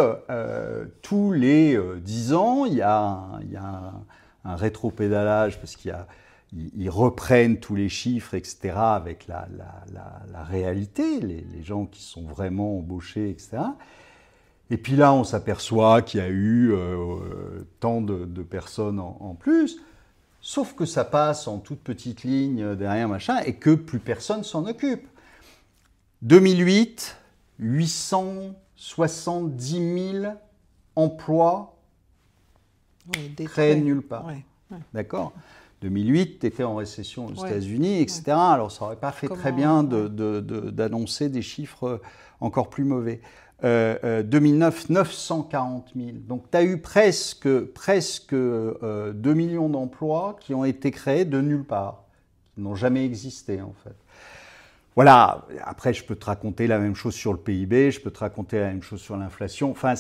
tous les 10 ans, il y a un rétropédalage parce qu'ils reprennent tous les chiffres, etc., avec la réalité, les gens qui sont vraiment embauchés, etc. Et puis là, on s'aperçoit qu'il y a eu tant de personnes en plus. Sauf que ça passe en toute petite ligne derrière, machin, et que plus personne s'en occupe. 2008, 870 000 emplois créés nulle part. Ouais. D'accord ? 2008, tu étais en récession aux États-Unis, etc. Alors ça n'aurait pas fait très bien d'annoncer des chiffres encore plus mauvais. 2009, 940 000. Donc tu as eu presque 2 millions d'emplois qui ont été créés de nulle part, qui n'ont jamais existé en fait. Voilà, après je peux te raconter la même chose sur le PIB, je peux te raconter la même chose sur l'inflation. Enfin,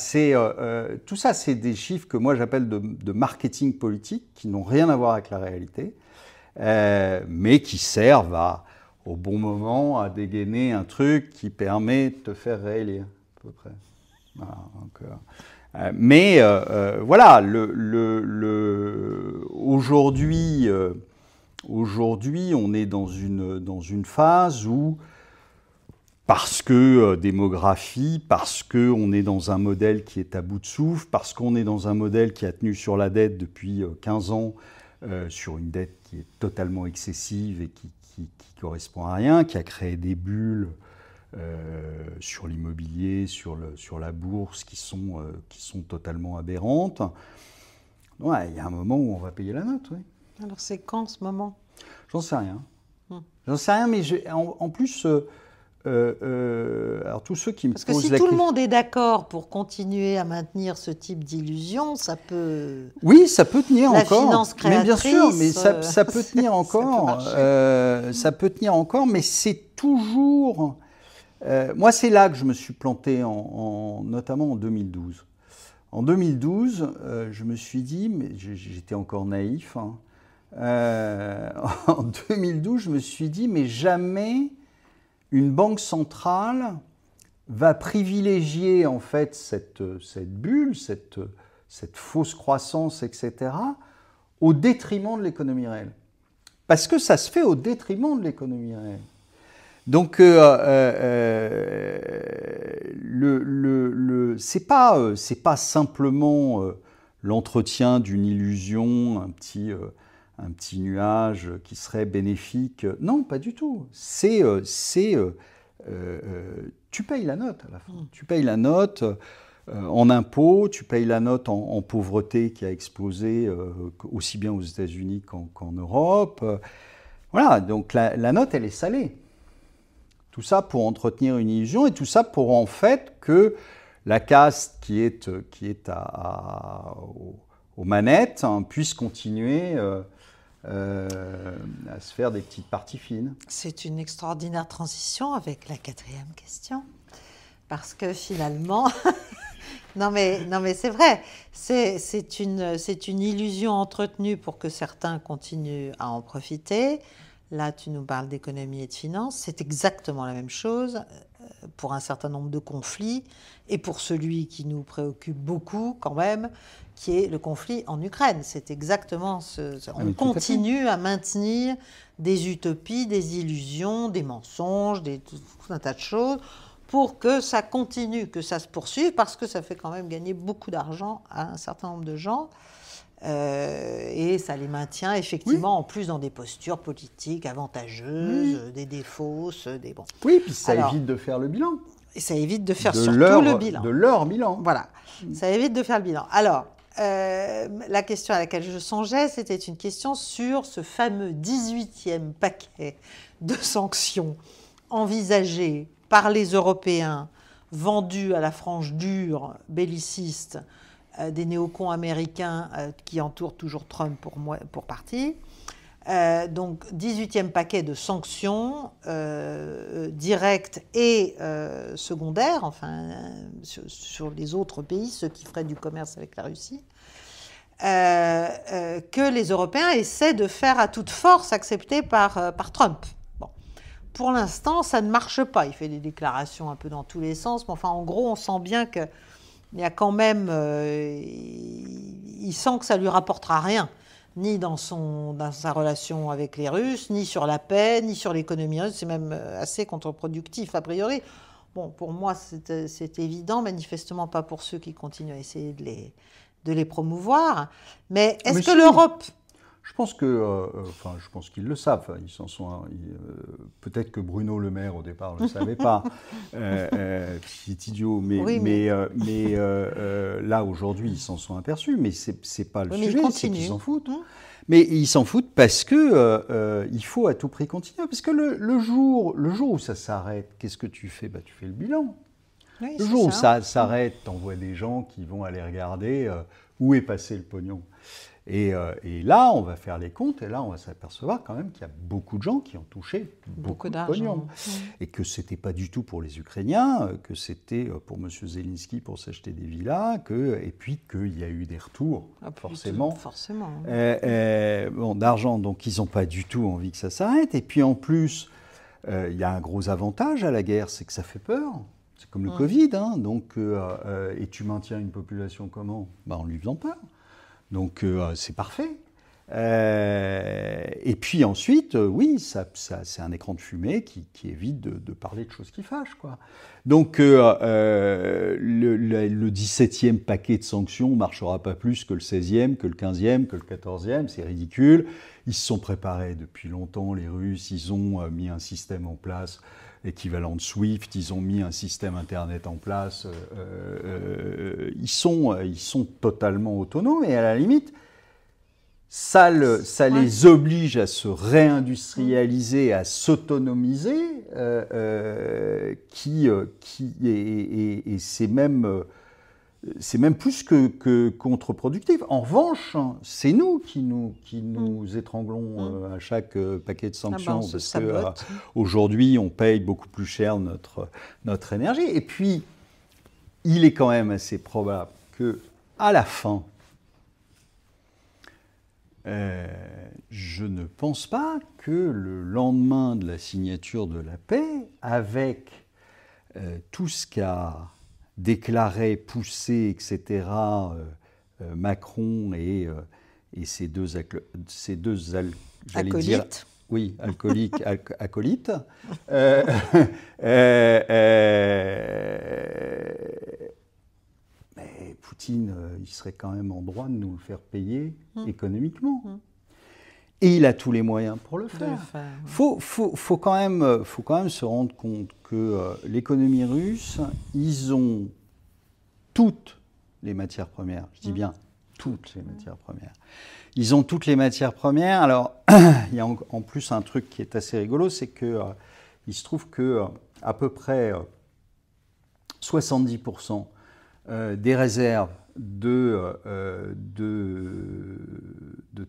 tout ça, c'est des chiffres que moi j'appelle de marketing politique, qui n'ont rien à voir avec la réalité, mais qui servent au bon moment à dégainer un truc qui permet de te faire réélire, à peu près. Voilà, donc, voilà, aujourd'hui, on est dans une phase où, parce que démographie, parce qu'on est dans un modèle qui est à bout de souffle, parce qu'on est dans un modèle qui a tenu sur la dette depuis 15 ans, sur une dette qui est totalement excessive et qui correspond à rien, qui a créé des bulles sur l'immobilier, sur la bourse, qui sont totalement aberrantes. Ouais, il y a un moment où on va payer la note, oui. Alors c'est quand ce moment? J'en sais rien. J'en sais rien, mais en plus, alors tous ceux qui me posent la question... Parce que si tout le monde est d'accord pour continuer à maintenir ce type d'illusion, ça peut... Oui, ça peut tenir encore. La finance créatrice... Mais bien sûr, mais ça peut tenir encore. Ça peut tenir encore, mais c'est toujours... moi, c'est là que je me suis planté, notamment en 2012. En 2012, je me suis dit, mais j'étais encore naïf, hein, en 2012, je me suis dit, mais jamais une banque centrale va privilégier en fait cette bulle, cette fausse croissance, etc., au détriment de l'économie réelle. Parce que ça se fait au détriment de l'économie réelle. Donc, c'est pas simplement l'entretien d'une illusion, un petit nuage qui serait bénéfique. Non, pas du tout. Tu payes la note à la fin. Tu payes la note en impôts, tu payes la note en pauvreté qui a explosé aussi bien aux États-Unis qu'en Europe. Voilà, donc la note, elle est salée. Tout ça pour entretenir une illusion et tout ça pour en fait que la caste qui est aux manettes puisse continuer à se faire des petites parties fines. C'est une extraordinaire transition avec la 4e question. Parce que finalement, non mais c'est vrai, c'est une illusion entretenue pour que certains continuent à en profiter. Là, tu nous parles d'économie et de finances. C'est exactement la même chose pour un certain nombre de conflits et pour celui qui nous préoccupe beaucoup quand même, qui est le conflit en Ukraine. C'est exactement on continue à maintenir des utopies, des illusions, des mensonges, tout un tas de choses pour que ça continue, que ça se poursuive, parce que ça fait quand même gagner beaucoup d'argent à un certain nombre de gens. Et ça les maintient effectivement en plus dans des postures politiques avantageuses, des défausses, des bons. Oui, puis ça évite de faire le bilan. Et ça évite de faire surtout le bilan. De leur bilan. Voilà, ça évite de faire le bilan. Alors, la question à laquelle je songeais, c'était une question sur ce fameux 18e paquet de sanctions envisagées par les Européens, vendues à la frange dure, belliciste, des néocons américains qui entourent toujours Trump pour partie. Donc, 18e paquet de sanctions directes et secondaires, enfin, sur les autres pays, ceux qui feraient du commerce avec la Russie, que les Européens essaient de faire à toute force accepter par Trump. Bon. Pour l'instant, ça ne marche pas. Il fait des déclarations un peu dans tous les sens, mais enfin, en gros, on sent bien que il y a quand même, il sent que ça lui rapportera rien, ni dans sa relation avec les Russes, ni sur la paix, ni sur l'économie russe. C'est même assez contre-productif a priori. Bon, pour moi, c'est évident, manifestement pas pour ceux qui continuent à essayer de les promouvoir. Mais est-ce que l'Europe... Je pense que, je pense qu'ils le savent. Ils s'en sont. Peut-être que Bruno Le Maire au départ ne le savait pas. C'est idiot, mais là aujourd'hui ils s'en sont aperçus. Mais c'est pas le sujet, c'est qu'ils s'en foutent. Mais ils s'en foutent parce que il faut à tout prix continuer. Parce que le jour où ça s'arrête, qu'est-ce que tu fais ? Tu fais le bilan. Oui, le jour où ça s'arrête, t'envoies des gens qui vont aller regarder où est passé le pognon. Et là, on va faire les comptes, et là, on va s'apercevoir quand même qu'il y a beaucoup de gens qui ont touché beaucoup de pognon. Et que ce n'était pas du tout pour les Ukrainiens, que c'était pour M. Zelensky pour s'acheter des villas, et puis qu'il y a eu des retours, forcément. Bon, d'argent, donc ils n'ont pas du tout envie que ça s'arrête. Et puis en plus, il y a un gros avantage à la guerre, c'est que ça fait peur. C'est comme le Covid, hein, donc, et tu maintiens une population comment? En lui faisant peur. Donc c'est parfait. Et puis ensuite, oui, c'est un écran de fumée qui évite de parler de choses qui fâchent, quoi. Donc le 17e paquet de sanctions ne marchera pas plus que le 16e, que le 15e, que le 14e, c'est ridicule. Ils se sont préparés depuis longtemps, les Russes, ils ont mis un système en place équivalent de SWIFT, ils ont mis un système Internet en place, ils sont totalement autonomes, et à la limite, ça les oblige à se réindustrialiser, à s'autonomiser, et c'est même plus que contre-productif. En revanche, c'est nous qui nous étranglons à chaque paquet de sanctions, parce qu'aujourd'hui, on paye beaucoup plus cher notre énergie. Et puis, il est quand même assez probable qu'à la fin, je ne pense pas que le lendemain de la signature de la paix, avec tout ce qu'a déclaré, poussé, etc., Macron et ces deux acolytes. Dire, oui, acolytes. Mais Poutine, il serait quand même en droit de nous le faire payer économiquement. Et il a tous les moyens pour le faire. Faut quand même se rendre compte que l'économie russe, ils ont toutes les matières premières. Je dis bien toutes les matières premières. Ils ont toutes les matières premières. Alors, il y a en plus un truc qui est assez rigolo, c'est que il se trouve que à peu près 70% des réserves de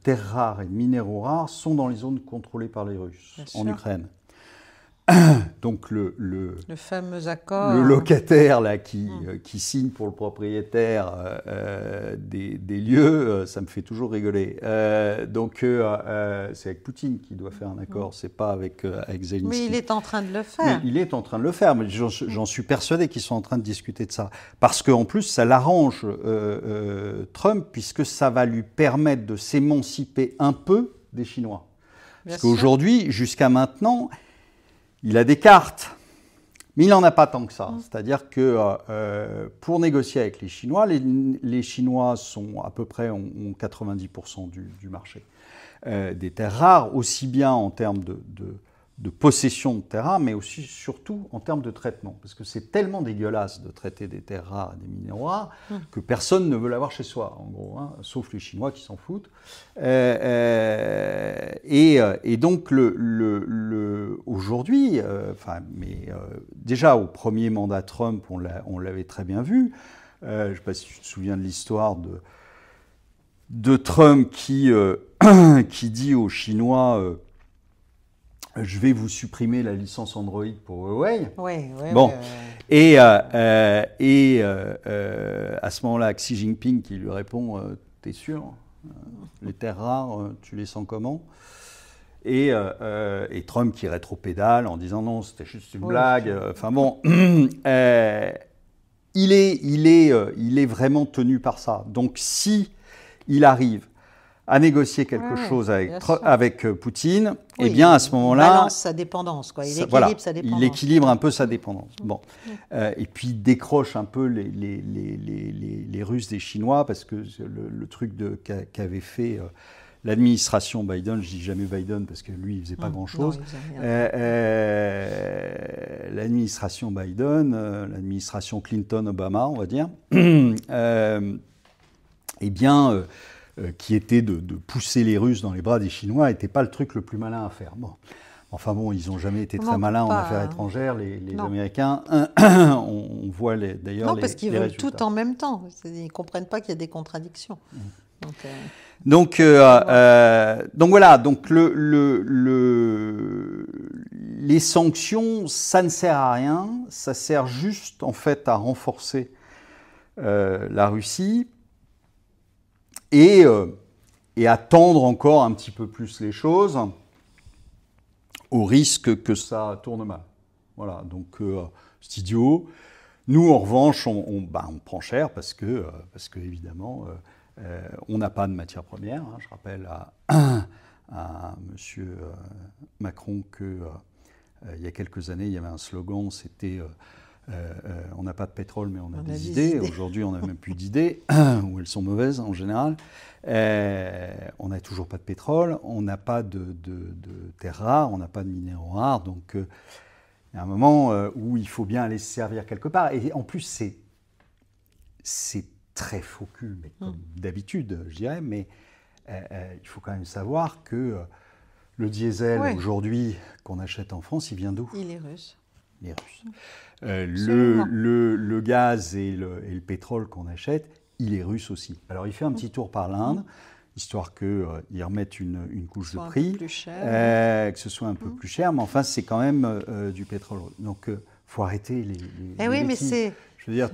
terres rares et de minéraux rares sont dans les zones contrôlées par les Russes, en Ukraine. Donc le fameux accord, le locataire là qui signe pour le propriétaire des lieux, ça me fait toujours rigoler. Donc c'est avec Poutine qu'il doit faire un accord, c'est pas avec Zelensky. Mais il est en train de le faire. Mais il est en train de le faire, mais j'en suis persuadé qu'ils sont en train de discuter de ça. Parce qu'en plus, ça l'arrange Trump, puisque ça va lui permettre de s'émanciper un peu des Chinois. Parce qu'aujourd'hui, jusqu'à maintenant, il a des cartes, mais il n'en a pas tant que ça. C'est-à-dire que pour négocier avec les Chinois, les Chinois sont à peu près ont 90% du marché des terres rares, aussi bien en termes de possession de terres rares, mais aussi surtout en termes de traitement. Parce que c'est tellement dégueulasse de traiter des terres rares et des minéraux rares que personne ne veut l'avoir chez soi, en gros, hein, sauf les Chinois qui s'en foutent. Et donc, aujourd'hui, déjà au premier mandat Trump, on l'avait très bien vu. Je ne sais pas si tu te souviens de l'histoire de Trump qui dit aux Chinois je vais vous supprimer la licence Android pour Huawei. Bon. Et à ce moment-là, Xi Jinping qui lui répond t'es sûr les terres rares, tu les sens comment? Et Trump qui rétropédale en disant non, c'était juste une blague. Enfin bon, il est vraiment tenu par ça. Donc si il arrive à négocier quelque chose avec Poutine, eh bien à ce moment-là, il balance sa dépendance, quoi. Il équilibre un peu sa dépendance. Bon, et puis il décroche un peu les Russes des Chinois, parce que le truc qu'avait fait l'administration Biden, je dis jamais Biden parce que lui il faisait pas grand-chose. L'administration Biden, l'administration Clinton-Obama, on va dire, eh bien qui était de pousser les Russes dans les bras des Chinois, n'était pas le truc le plus malin à faire. Bon. Enfin bon, ils n'ont jamais été très malins en affaires étrangères, les Américains. On voit d'ailleurs non, parce qu'ils veulent tout en même temps. Ils ne comprennent pas qu'il y a des contradictions. Donc voilà, donc les sanctions, ça ne sert à rien, ça sert juste en fait à renforcer la Russie et à tendre encore un petit peu plus les choses au risque que ça tourne mal. Voilà, donc c'est idiot. Nous, en revanche, on prend cher parce que évidemment, on n'a pas de matières premières. Je rappelle à M. Macron que il y a quelques années, il y avait un slogan, c'était on n'a pas de pétrole, mais on a des idées. Aujourd'hui, on n'a même plus d'idées, ou elles sont mauvaises en général. On n'a toujours pas de pétrole, on n'a pas de terres rares, on n'a pas de minéraux rares. Donc, il y a un moment où il faut bien aller se servir quelque part. Et en plus, c'est très faux cul, mais comme d'habitude, je dirais. Mais il faut quand même savoir que le diesel, aujourd'hui, qu'on achète en France, il vient d'où? Il est russe. Il est russe. Le gaz et le pétrole qu'on achète, il est russe aussi. Alors, il fait un petit tour par l'Inde, histoire qu'ils remettent une couche de prix, que ce soit un peu plus cher, mais enfin, c'est quand même du pétrole. Donc, il faut arrêter les oui, mais c'est... Je veux dire,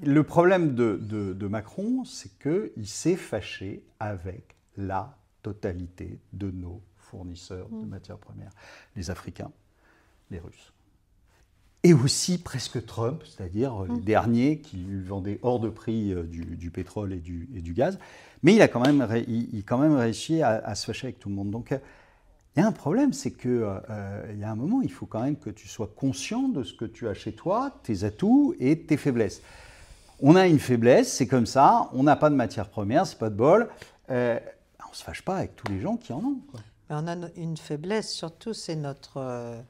le problème de Macron, c'est qu'il s'est fâché avec la totalité de nos fournisseurs de matières premières, les Africains, les Russes. Et aussi presque Trump, c'est-à-dire les derniers qui lui vendaient hors de prix du pétrole et du gaz. Mais il a quand même réussi à se fâcher avec tout le monde. Donc il y a un problème, c'est qu'il y a un moment, il faut quand même que tu sois conscient de ce que tu as chez toi, tes atouts et tes faiblesses. On a une faiblesse, c'est comme ça, on n'a pas de matière première, c'est pas de bol. On ne se fâche pas avec tous les gens qui en ont, quoi. Mais on a une faiblesse, surtout, c'est notre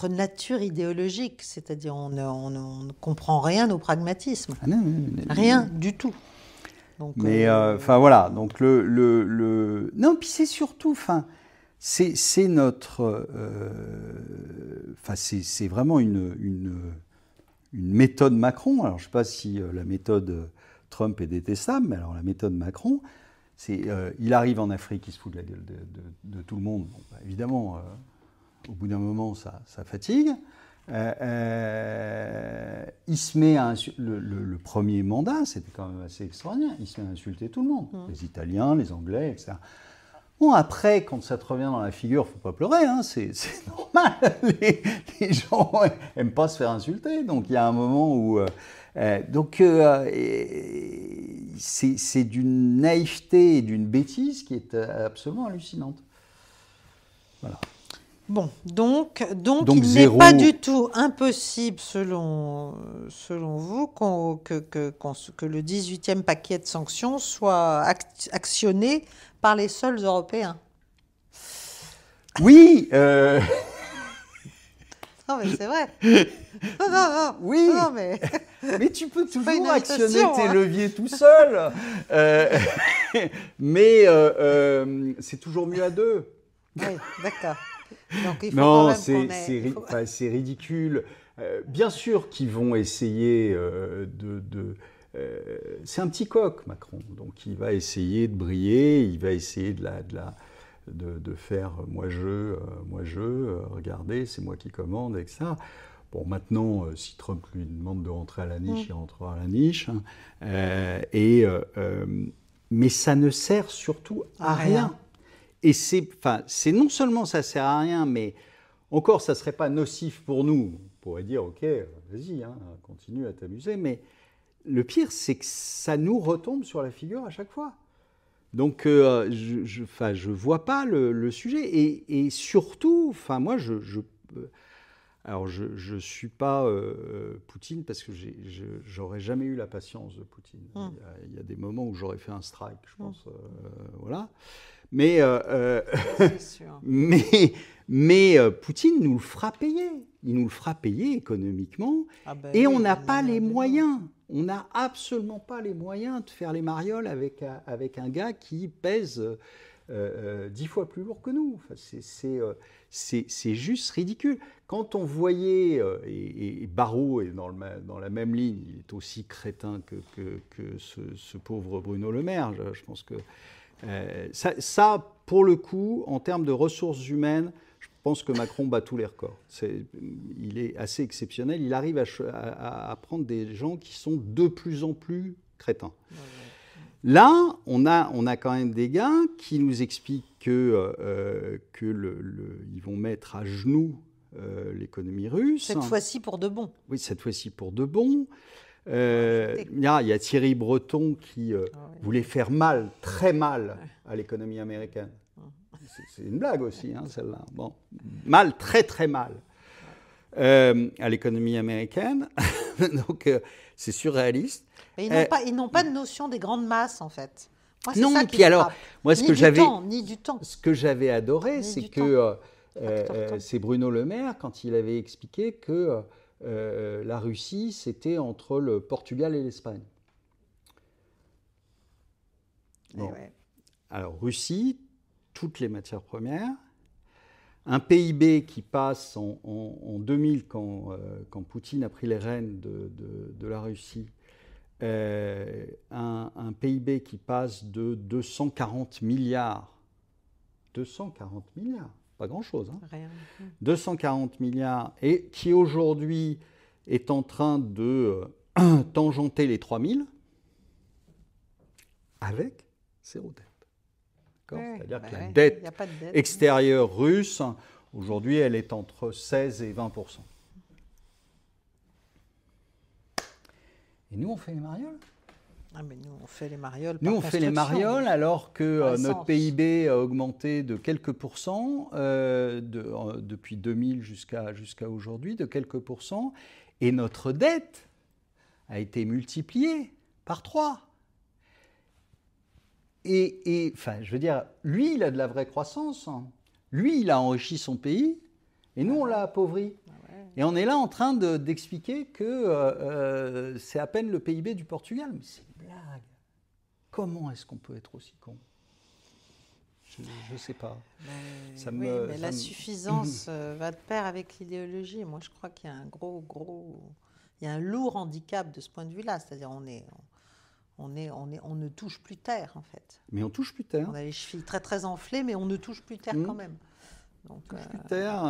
nature idéologique, c'est-à-dire on ne comprend rien au pragmatisme. Ah non, rien du tout. Donc, mais voilà, donc non, puis c'est surtout, c'est notre, c'est vraiment une méthode Macron. Alors je ne sais pas si la méthode Trump est détestable, mais alors la méthode Macron, c'est il arrive en Afrique, il se fout de la gueule de tout le monde. Bon, évidemment. Au bout d'un moment, ça fatigue. Il se met le premier mandat, c'était quand même assez extraordinaire, il se met à insulter tout le monde, les Italiens, les Anglais, etc. Bon, après, quand ça te revient dans la figure, il ne faut pas pleurer, hein, c'est normal. Les gens n'aiment pas se faire insulter, donc il y a un moment où... c'est d'une naïveté et d'une bêtise qui est absolument hallucinante. Voilà. Bon, donc il n'est pas du tout impossible, selon vous, que le 18e paquet de sanctions soit actionné par les seuls Européens. Oui. Non, mais c'est vrai. Non. Oui. Non, mais tu peux toujours actionner tes leviers tout seul. Mais c'est toujours mieux à deux. Oui, d'accord. Donc, il faut non, c'est ridicule. Bien sûr qu'ils vont essayer c'est un petit coq, Macron. Donc il va essayer de briller, il va essayer de faire moi je, regardez, c'est moi qui commande, etc. Bon, maintenant, si Trump lui demande de rentrer à la niche, il rentrera à la niche. Mais ça ne sert surtout à rien. Et c'est non seulement ça sert à rien, mais encore ça serait pas nocif pour nous. On pourrait dire ok, vas-y, continue à t'amuser. Mais le pire, c'est que ça nous retombe sur la figure à chaque fois. Donc je vois pas le sujet. Et surtout, moi alors je suis pas Poutine parce que j'aurais jamais eu la patience de Poutine. Il y a des moments où j'aurais fait un strike, je pense. Voilà. Mais Poutine nous le fera payer. Il nous le fera payer économiquement. Et on n'a pas les moyens. On n'a absolument pas les moyens de faire les marioles avec un gars qui pèse 10 fois plus lourd que nous. Enfin, c'est juste ridicule. Quand on voyait, et Barrault est dans la même ligne, il est aussi crétin que ce pauvre Bruno Le Maire. Je pense que ça, pour le coup, en termes de ressources humaines, je pense que Macron bat tous les records. Il est assez exceptionnel. Il arrive à prendre des gens qui sont de plus en plus crétins. Là, on a quand même des gars qui nous expliquent qu'ils vont mettre à genoux l'économie russe. Cette fois-ci pour de bon. Oui, cette fois-ci pour de bon. Il y a Thierry Breton qui voulait faire mal, très mal, à l'économie américaine. C'est une blague aussi, hein, celle-là. Bon. Mal, très très mal à l'économie américaine. Donc, c'est surréaliste. Mais ils n'ont pas de notion des grandes masses, en fait. Moi, non, et puis alors, moi, ce que j'avais adoré, c'est que c'est Bruno Le Maire, quand il avait expliqué que la Russie, c'était entre le Portugal et l'Espagne. Bon. Ouais. Alors, Russie, toutes les matières premières, un PIB qui passe en 2000, quand Poutine a pris les rênes de la Russie, un PIB qui passe de 240 milliards. 240 milliards, pas grand-chose. Hein. Rien. 240 milliards, et qui aujourd'hui est en train de tangenter les 3000 avec zéro dette. C'est-à-dire que la dette extérieure russe, aujourd'hui, elle est entre 16 et 20%. Et nous, on fait les marioles. Ah, mais nous, on fait les marioles. Nous, on fait les marioles alors que notre PIB a augmenté de quelques pourcents depuis 2000 jusqu'à aujourd'hui, de quelques pourcents, et notre dette a été multipliée par 3. Et enfin, je veux dire, lui, il a de la vraie croissance. Lui, il a enrichi son pays, et nous, on l'a appauvri. Et on est là en train d'expliquer que c'est à peine le PIB du Portugal. Mais c'est une blague. Comment est-ce qu'on peut être aussi con ? Je ne sais pas. Mais la suffisance va de pair avec l'idéologie. Moi, je crois qu'il y a il y a un lourd handicap de ce point de vue-là. C'est-à-dire, on ne touche plus terre, en fait. Mais on touche plus terre. On a les chevilles très, très enflées, mais on ne touche plus terre quand même. Donc, on touche plus terre.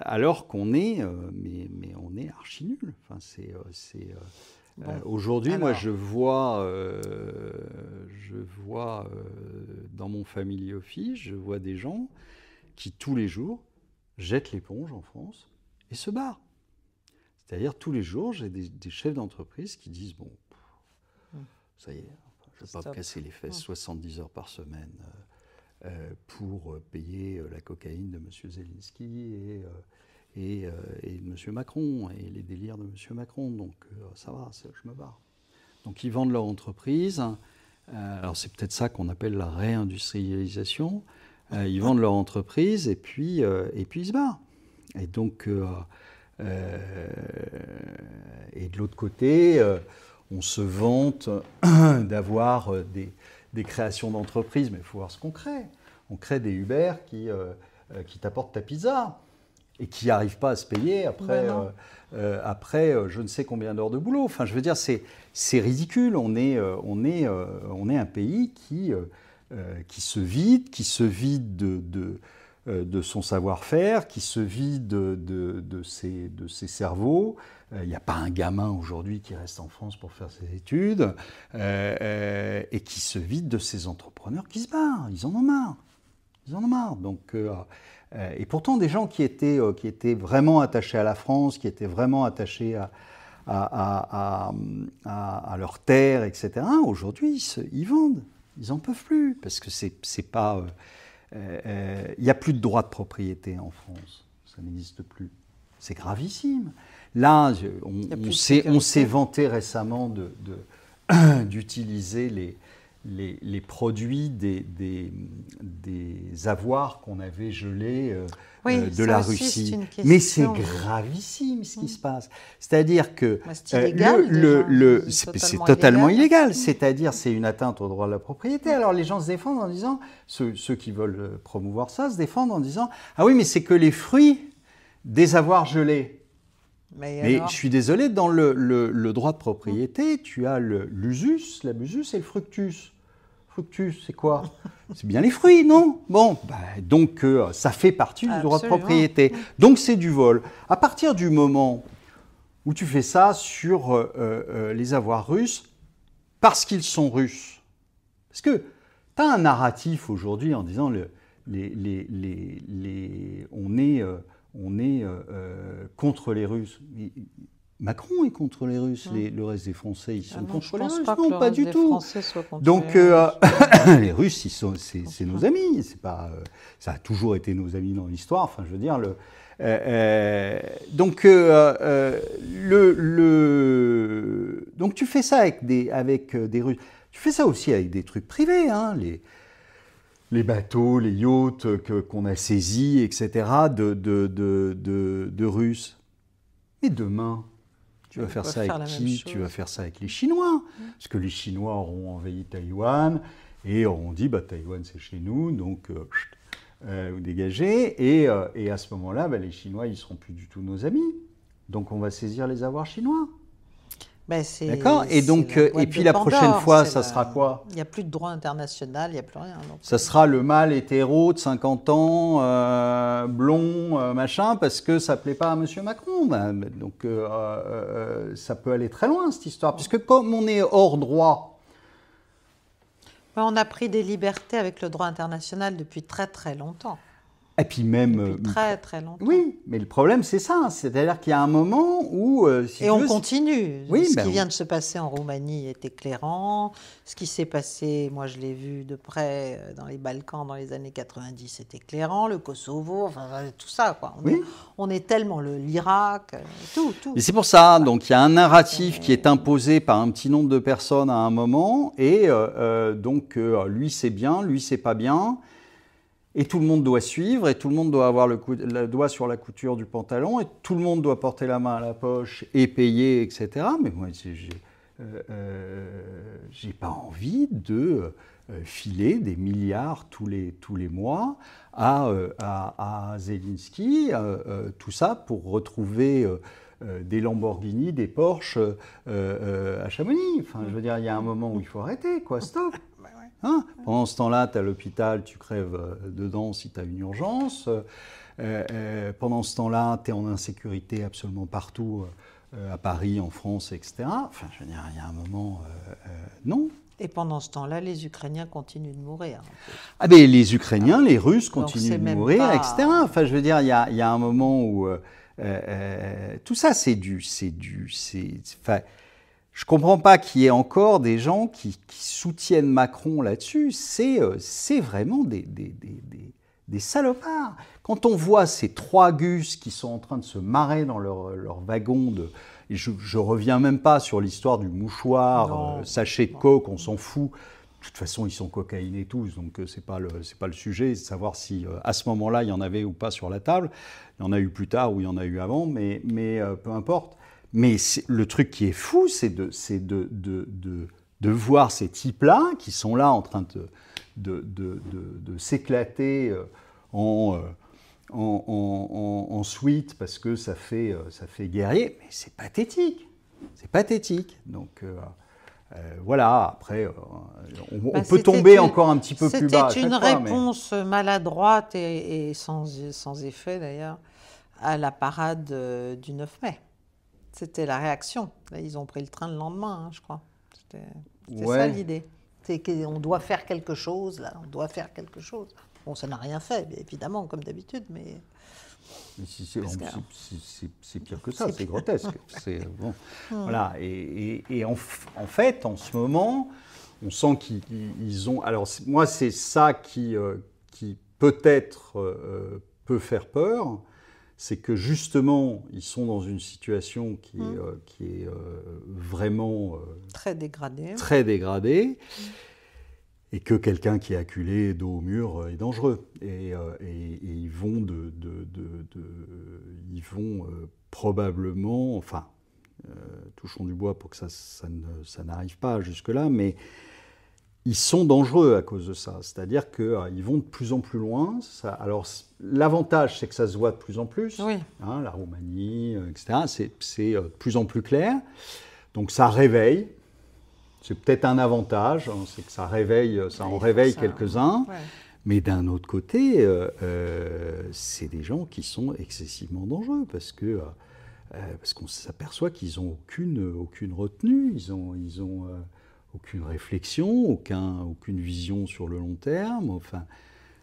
Alors qu'on est, mais on est archi nul. Enfin, aujourd'hui, moi, je vois dans mon family office, je vois des gens qui tous les jours jettent l'éponge en France et se barrent. C'est-à-dire tous les jours, j'ai des chefs d'entreprise qui disent bon, ça y est, je ne vais pas me casser les fesses 70 heures par semaine. Pour payer la cocaïne de M. Zelensky et de M. Macron et les délires de M. Macron. Donc ça va, je me barre. Donc ils vendent leur entreprise. Alors c'est peut-être ça qu'on appelle la réindustrialisation. Ils vendent leur entreprise et puis ils se barrent. Et donc, et de l'autre côté, on se vante d'avoir des créations d'entreprises, mais il faut voir ce qu'on crée. On crée des Uber qui t'apportent ta pizza et qui n'arrivent pas à se payer après je ne sais combien d'heures de boulot. Enfin, je veux dire, c'est ridicule. On est un pays qui se vide de son savoir-faire, qui se vide de ses cerveaux. Il n'y a pas un gamin aujourd'hui qui reste en France pour faire ses études et qui se vide de ses entrepreneurs qui se barrent. Ils en ont marre. Donc, et pourtant, des gens qui étaient vraiment attachés à la France, qui étaient vraiment attachés à leur terre, etc., aujourd'hui, ils vendent. Ils n'en peuvent plus parce que c'est pas... il n'y a plus de droit de propriété en France. Ça n'existe plus. C'est gravissime. Là, on s'est vanté récemment d'utiliser les produits des avoirs qu'on avait gelés de la Russie. Mais c'est gravissime ce qui se passe. C'est-à-dire que c'est totalement illégal. C'est-à-dire c'est une atteinte au droit de la propriété. Alors les gens se défendent en disant, ceux qui veulent promouvoir ça se défendent en disant « Ah oui, mais c'est que les fruits des avoirs gelés ». Mais je suis désolé, dans le droit de propriété, tu as l'usus, l'abusus et le fructus. Fructus, c'est quoi? C'est bien les fruits, non? Bon, donc ça fait partie du droit de propriété. Donc c'est du vol. À partir du moment où tu fais ça sur les avoirs russes, parce qu'ils sont russes, parce que tu as un narratif aujourd'hui en disant on est contre les Russes. Macron est contre les Russes, le reste des Français, ils sont contre les Russes. Non, pas du tout. Donc les Russes, c'est nos amis. Ça a toujours été nos amis dans l'histoire. Enfin, je veux dire, donc tu fais ça avec des Russes. Tu fais ça aussi avec des trucs privés, hein, les bateaux, les yachts qu'on a saisis, etc., de Russes. Mais demain, tu vas faire ça avec qui? Tu vas faire ça avec les Chinois. Parce que les Chinois auront envahi Taïwan et auront dit Taïwan c'est chez nous, donc vous dégagez. Et à ce moment-là, les Chinois, ils ne seront plus du tout nos amis. Donc on va saisir les avoirs chinois. D'accord. Et donc, et puis la prochaine fois, ça sera quoi? Il n'y a plus de droit international, il n'y a plus rien. Donc... Ça sera le mâle hétéro de 50 ans, blond, machin, parce que ça ne plaît pas à M. Macron. Donc, ça peut aller très loin, cette histoire. Puisque comme on est hors droit... On a pris des libertés avec le droit international depuis très très longtemps. Et puis même... Depuis très très longtemps. Oui, mais le problème c'est ça, c'est-à-dire qu'il y a un moment où... on continue. Ce qui vient de se passer en Roumanie est éclairant. Ce qui s'est passé, moi je l'ai vu de près dans les Balkans dans les années 90, c'est éclairant. Le Kosovo, enfin tout ça, quoi. On est tellement l'Irak, tout. Et c'est pour ça, donc il y a un narratif qui est imposé par un petit nombre de personnes à un moment, et donc lui c'est bien, lui c'est pas bien. Et tout le monde doit suivre, et tout le monde doit avoir le doigt sur la couture du pantalon, et tout le monde doit porter la main à la poche et payer, etc. Mais moi, j'ai pas envie de filer des milliards tous les mois à Zelensky, tout ça pour retrouver des Lamborghini, des Porsche à Chamonix. Enfin, je veux dire, il y a un moment où il faut arrêter, quoi, stop. Hein? Pendant ce temps-là, tu es à l'hôpital, tu crèves dedans si tu as une urgence. Pendant ce temps-là, tu es en insécurité absolument partout, à Paris, en France, etc. Enfin, je veux dire, il y a un moment, non. Et pendant ce temps-là, les Ukrainiens continuent de mourir. Ah ben, les Ukrainiens, les Russes continuent de mourir, etc. Enfin, je veux dire, il y a un moment où tout ça, enfin, je ne comprends pas qu'il y ait encore des gens qui soutiennent Macron là-dessus. C'est vraiment des salopards. Quand on voit ces 3 gus qui sont en train de se marrer dans leur wagon, et je ne reviens même pas sur l'histoire du mouchoir, sachet de coke, on s'en fout. De toute façon, ils sont cocaïnés tous, donc ce n'est pas le sujet, de savoir si à ce moment-là, il y en avait ou pas sur la table. Il y en a eu plus tard ou il y en a eu avant, mais peu importe. Mais le truc qui est fou, c'est de voir ces types-là qui sont là en train de s'éclater en suite parce que ça fait guerrier. Mais c'est pathétique. C'est pathétique. Donc voilà, après, on peut tomber encore un petit peu plus bas. C'était une réponse maladroite et sans effet d'ailleurs à la parade du 9 mai. C'était la réaction. Là, ils ont pris le train le lendemain, je crois. C'était ça l'idée. C'est qu'on doit faire quelque chose, là. On doit faire quelque chose. Bon, ça n'a rien fait, évidemment, comme d'habitude, mais... C'est pire que ça, c'est grotesque. Bon. Voilà. Et en fait, en ce moment, on sent qu'ils ont... Alors, moi, c'est ça qui peut-être peut faire peur. C'est que justement, ils sont dans une situation qui est vraiment très dégradée. Très dégradée. et que quelqu'un qui est acculé dos au mur est dangereux. Et ils vont probablement, enfin, touchons du bois pour que ça n'arrive pas jusque-là, mais ils sont dangereux à cause de ça. C'est-à-dire qu'ils vont de plus en plus loin. Alors, l'avantage, c'est que ça se voit de plus en plus. Oui. Hein, la Roumanie, etc. C'est de plus en plus clair. Donc, ça réveille. C'est peut-être un avantage. Hein, c'est que ça en réveille quelques-uns. Ouais. Mais d'un autre côté, c'est des gens qui sont excessivement dangereux parce qu'on s'aperçoit qu'ils n'ont aucune retenue. Ils ont aucune réflexion, aucune vision sur le long terme. Enfin,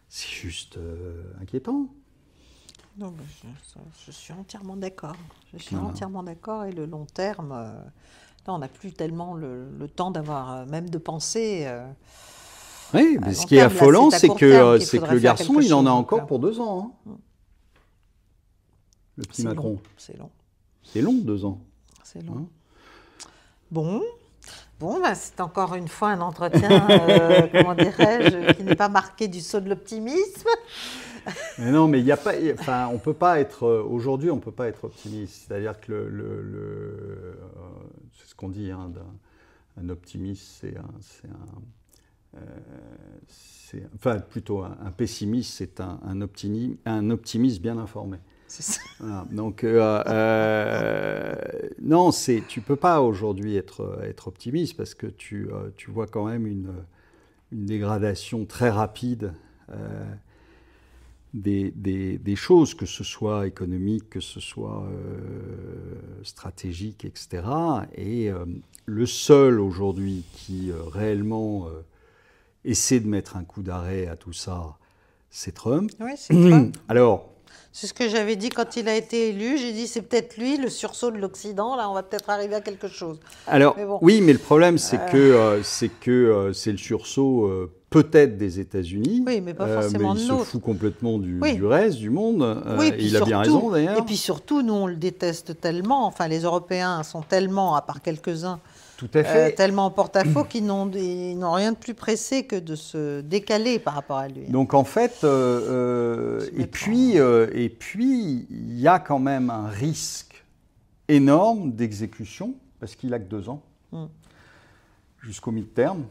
c'est juste inquiétant. Non, je suis entièrement d'accord. Entièrement d'accord. Et le long terme, là, on n'a plus tellement le temps d'avoir, même de penser. Oui, mais ce qui est affolant, c'est que le garçon, il en a encore pour 2 ans. Hein. Le petit Macron. C'est long. C'est long, 2 ans. C'est long. Hein. Bon, c'est encore une fois un entretien, comment dirais-je, qui n'est pas marqué du sceau de l'optimisme. Mais non, mais il y a pas, enfin, on peut pas être aujourd'hui, on peut pas être optimiste. C'est-à-dire que c'est ce qu'on dit, hein, un optimiste, enfin plutôt un pessimiste, c'est un optimiste bien informé. C'est ça. Voilà. Donc, non, tu peux pas aujourd'hui être optimiste parce que tu vois quand même une dégradation très rapide des choses, que ce soit économique, que ce soit stratégique, etc. Et le seul aujourd'hui qui réellement essaie de mettre un coup d'arrêt à tout ça, c'est Trump. Oui, c'est Trump. Alors, c'est ce que j'avais dit quand il a été élu. J'ai dit, c'est peut-être lui, le sursaut de l'Occident. Là, on va peut-être arriver à quelque chose. Alors, mais bon. Oui, mais le problème, c'est que c'est le sursaut peut-être des États-Unis. Oui, mais pas forcément mais de il nôtre. se fout complètement du reste du monde. Oui, et il a bien raison, d'ailleurs. Et puis surtout, nous, on le déteste tellement. Enfin, les Européens sont tellement, à part quelques-uns, tout à fait. Tellement en porte-à-faux qu'ils n'ont rien de plus pressé que de se décaler par rapport à lui. Donc en fait, et puis il y a quand même un risque énorme d'exécution, parce qu'il n'a que 2 ans, jusqu'au mi-terme,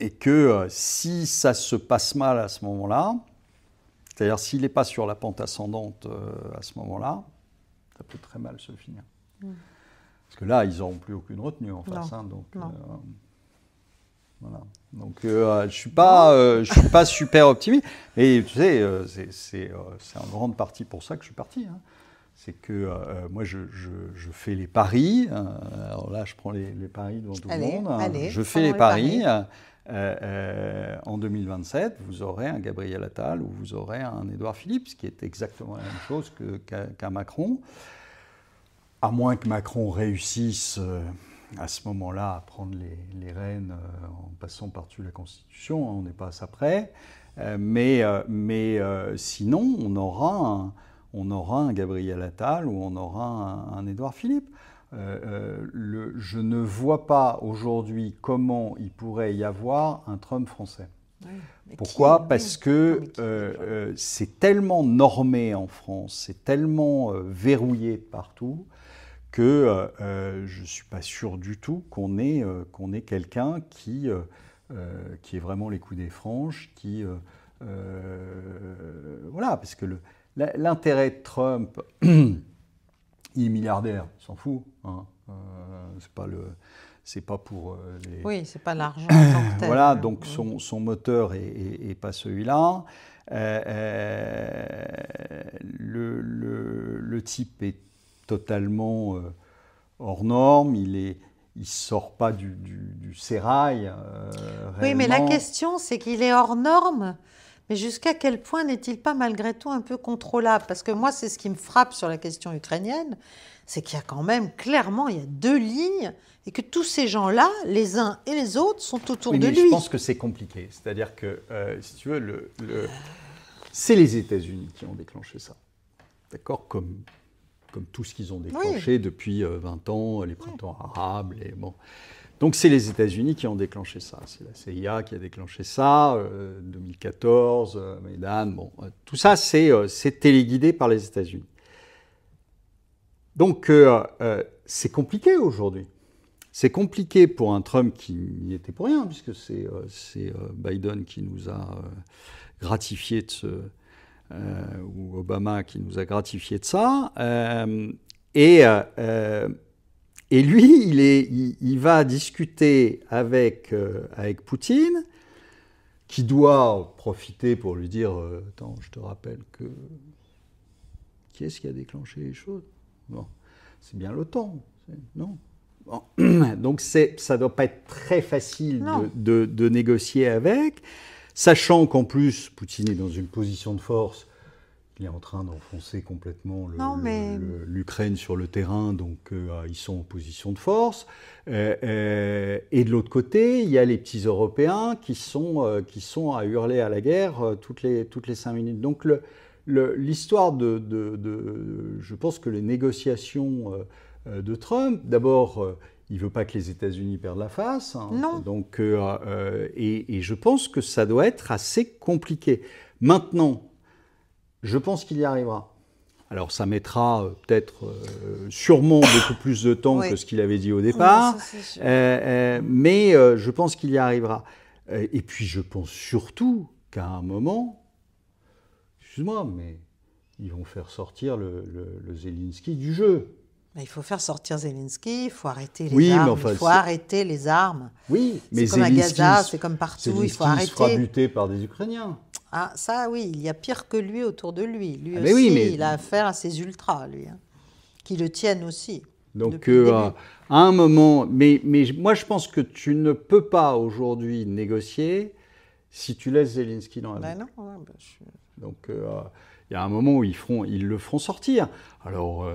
et que si ça se passe mal à ce moment-là, c'est-à-dire s'il n'est pas sur la pente ascendante à ce moment-là, ça peut très mal se finir. Parce que là, ils n'auront plus aucune retenue en face. Non. Hein, donc, non. Voilà. Donc, je suis pas super optimiste. Et tu sais, c'est en grande partie pour ça que je suis parti. Hein. C'est que moi, je fais les paris. Alors là, je prends les paris devant tout le monde. Allez, je fais les paris. En 2027, vous aurez un Gabriel Attal ou vous aurez un Édouard Philippe, ce qui est exactement la même chose qu'un Macron. À moins que Macron réussisse à ce moment-là à prendre les rênes en passant par-dessus la Constitution, on n'est pas à ça près. Mais sinon, on aura un Gabriel Attal ou on aura un Édouard Philippe. Je ne vois pas aujourd'hui comment il pourrait y avoir un Trump français. Oui, pourquoi ? Parce que c'est tellement normé en France, c'est tellement verrouillé de partout, que je ne suis pas sûr du tout qu'on ait quelqu'un qui ait vraiment les coups des franges, voilà, parce que l'intérêt de Trump, il est milliardaire, il s'en fout, hein, c'est pas pour les... Oui, c'est pas l'argent en tant que tel. Voilà, donc son moteur est pas celui-là. Le type est totalement hors norme, il sort pas du sérail. Oui, mais la question, c'est qu'il est hors norme, mais jusqu'à quel point n'est-il pas malgré tout un peu contrôlable ? Parce que moi, c'est ce qui me frappe sur la question ukrainienne, c'est qu'il y a quand même, clairement, il y a 2 lignes, et que tous ces gens-là, les uns et les autres, sont autour de lui. Je pense que c'est compliqué. C'est-à-dire que, si tu veux, c'est les États-Unis qui ont déclenché ça. D'accord ? Comme tout ce qu'ils ont déclenché depuis 20 ans, les printemps arabes, bon. Donc c'est les États-Unis qui ont déclenché ça. C'est la CIA qui a déclenché ça, 2014, Maidan, bon, tout ça c'est téléguidé par les États-Unis. Donc c'est compliqué aujourd'hui. C'est compliqué pour un Trump qui n'y était pour rien, puisque c'est Biden qui nous a gratifié de ce... ou Obama qui nous a gratifié de ça. Et lui, il va discuter avec Poutine, qui doit profiter pour lui dire « Attends, je te rappelle que... Qui est-ce qui a déclenché les choses ?» Bon, c'est bien l'OTAN, non ? Bon. Donc ça ne doit pas être très facile de négocier avec, sachant qu'en plus, Poutine est dans une position de force. Il est en train d'enfoncer complètement l'Ukraine sur le terrain, donc ils sont en position de force. Et de l'autre côté, il y a les petits Européens qui sont à hurler à la guerre toutes les 5 minutes. Donc l'histoire je pense que les négociations de Trump, d'abord, il ne veut pas que les États-Unis perdent la face. Hein, non. Donc, et je pense que ça doit être assez compliqué. Maintenant, je pense qu'il y arrivera. Alors, ça mettra peut-être sûrement beaucoup plus de temps que ce qu'il avait dit au départ, mais je pense qu'il y arrivera. Et puis, je pense surtout qu'à un moment, excuse-moi, mais ils vont faire sortir le Zelensky du jeu. Il faut faire sortir Zelensky, il faut arrêter les armes, il faut arrêter les armes. Oui, mais c'est comme à Gaza, c'est comme partout, Zelensky il faut arrêter. Se fera buter par des Ukrainiens. Ah, ça oui, il y a pire que lui autour de lui. Lui aussi, il a affaire à ses ultras, lui, hein, qui le tiennent aussi. Donc à un moment, mais moi je pense que tu ne peux pas aujourd'hui négocier si tu laisses Zelensky dans la vie. Donc il y a un moment où ils le feront sortir. Alors,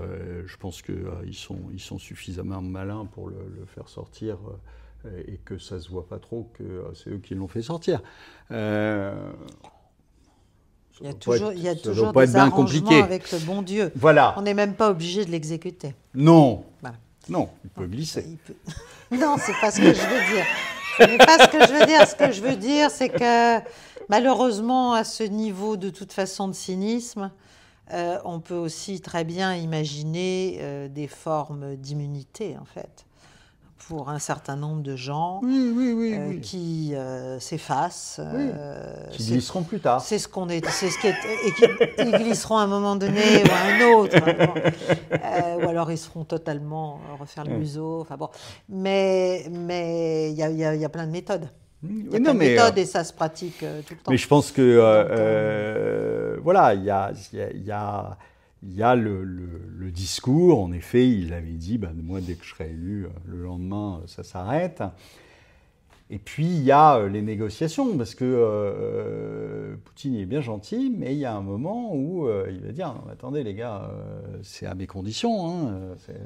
je pense qu'ils sont suffisamment malins pour le faire sortir et que ça ne se voit pas trop que c'est eux qui l'ont fait sortir. Il y a toujours des arrangements avec le bon Dieu. Voilà. On n'est même pas obligé de l'exécuter. Non. Voilà. Non, il peut glisser. Non, c'est pas ce que je veux dire. Ce n'est pas ce que je veux dire. Ce que je veux dire, c'est que malheureusement, à ce niveau de toute façon de cynisme, on peut aussi très bien imaginer des formes d'immunité, en fait, pour un certain nombre de gens qui s'effacent. Qui glisseront plus tard. Et qui glisseront à un moment donné ou à un autre. Ou alors ils seront totalement refaire le museau. Enfin, bon. Mais il y a plein de méthodes. Il y a plein de méthodes et ça se pratique tout le temps. Mais je pense que voilà, il y a le discours. En effet, il avait dit moi, dès que je serai élu, le lendemain, ça s'arrête. Et puis, il y a les négociations, parce que Poutine est bien gentil, mais il y a un moment où il va dire « Attendez, les gars, c'est à mes conditions, hein,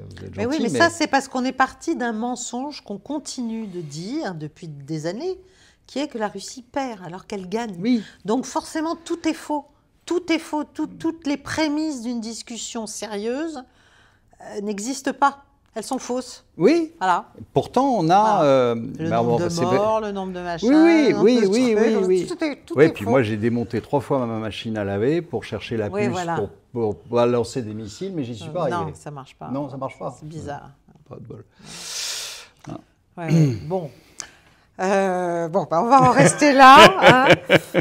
vous êtes gentils, mais ça, c'est parce qu'on est parti d'un mensonge qu'on continue de dire depuis des années, qui est que la Russie perd alors qu'elle gagne. Oui. Donc, forcément, tout est faux. Tout est faux. Toutes les prémices d'une discussion sérieuse n'existent pas. Elles sont fausses. Oui. Voilà. Pourtant, on a... le nombre de morts, le nombre de machins. Oui. Tout est puis faux. moi, j'ai démonté 3 fois ma machine à laver pour chercher la puce pour lancer des missiles, mais j'y suis pas arrivé. Non, ça marche pas. Non, ça marche pas. C'est bizarre. Pas de bol. Bon. On va en rester là. Hein.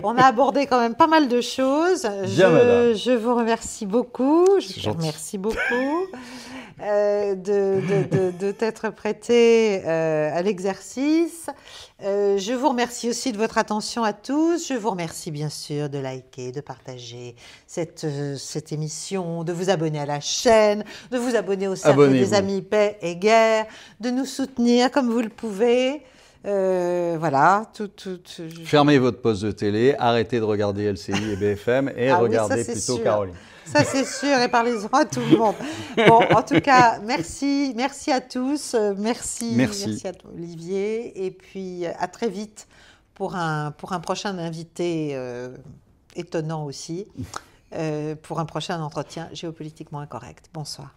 On a abordé quand même pas mal de choses. Je vous remercie beaucoup. Je te remercie beaucoup de t'être prêté à l'exercice. Je vous remercie aussi de votre attention à tous. Je vous remercie bien sûr de liker, de partager cette émission, de vous abonner à la chaîne, de vous abonner au cercle des Amis Paix et Guerre, de nous soutenir comme vous le pouvez. Voilà. Fermez votre poste de télé, arrêtez de regarder LCI et BFM et regardez plutôt Caroline. Ça, c'est sûr, et parlez-en à tout le monde. Bon, en tout cas, merci à tous. Merci à toi, Olivier. Et puis, à très vite pour un prochain invité étonnant aussi, pour un prochain entretien géopolitiquement incorrect. Bonsoir.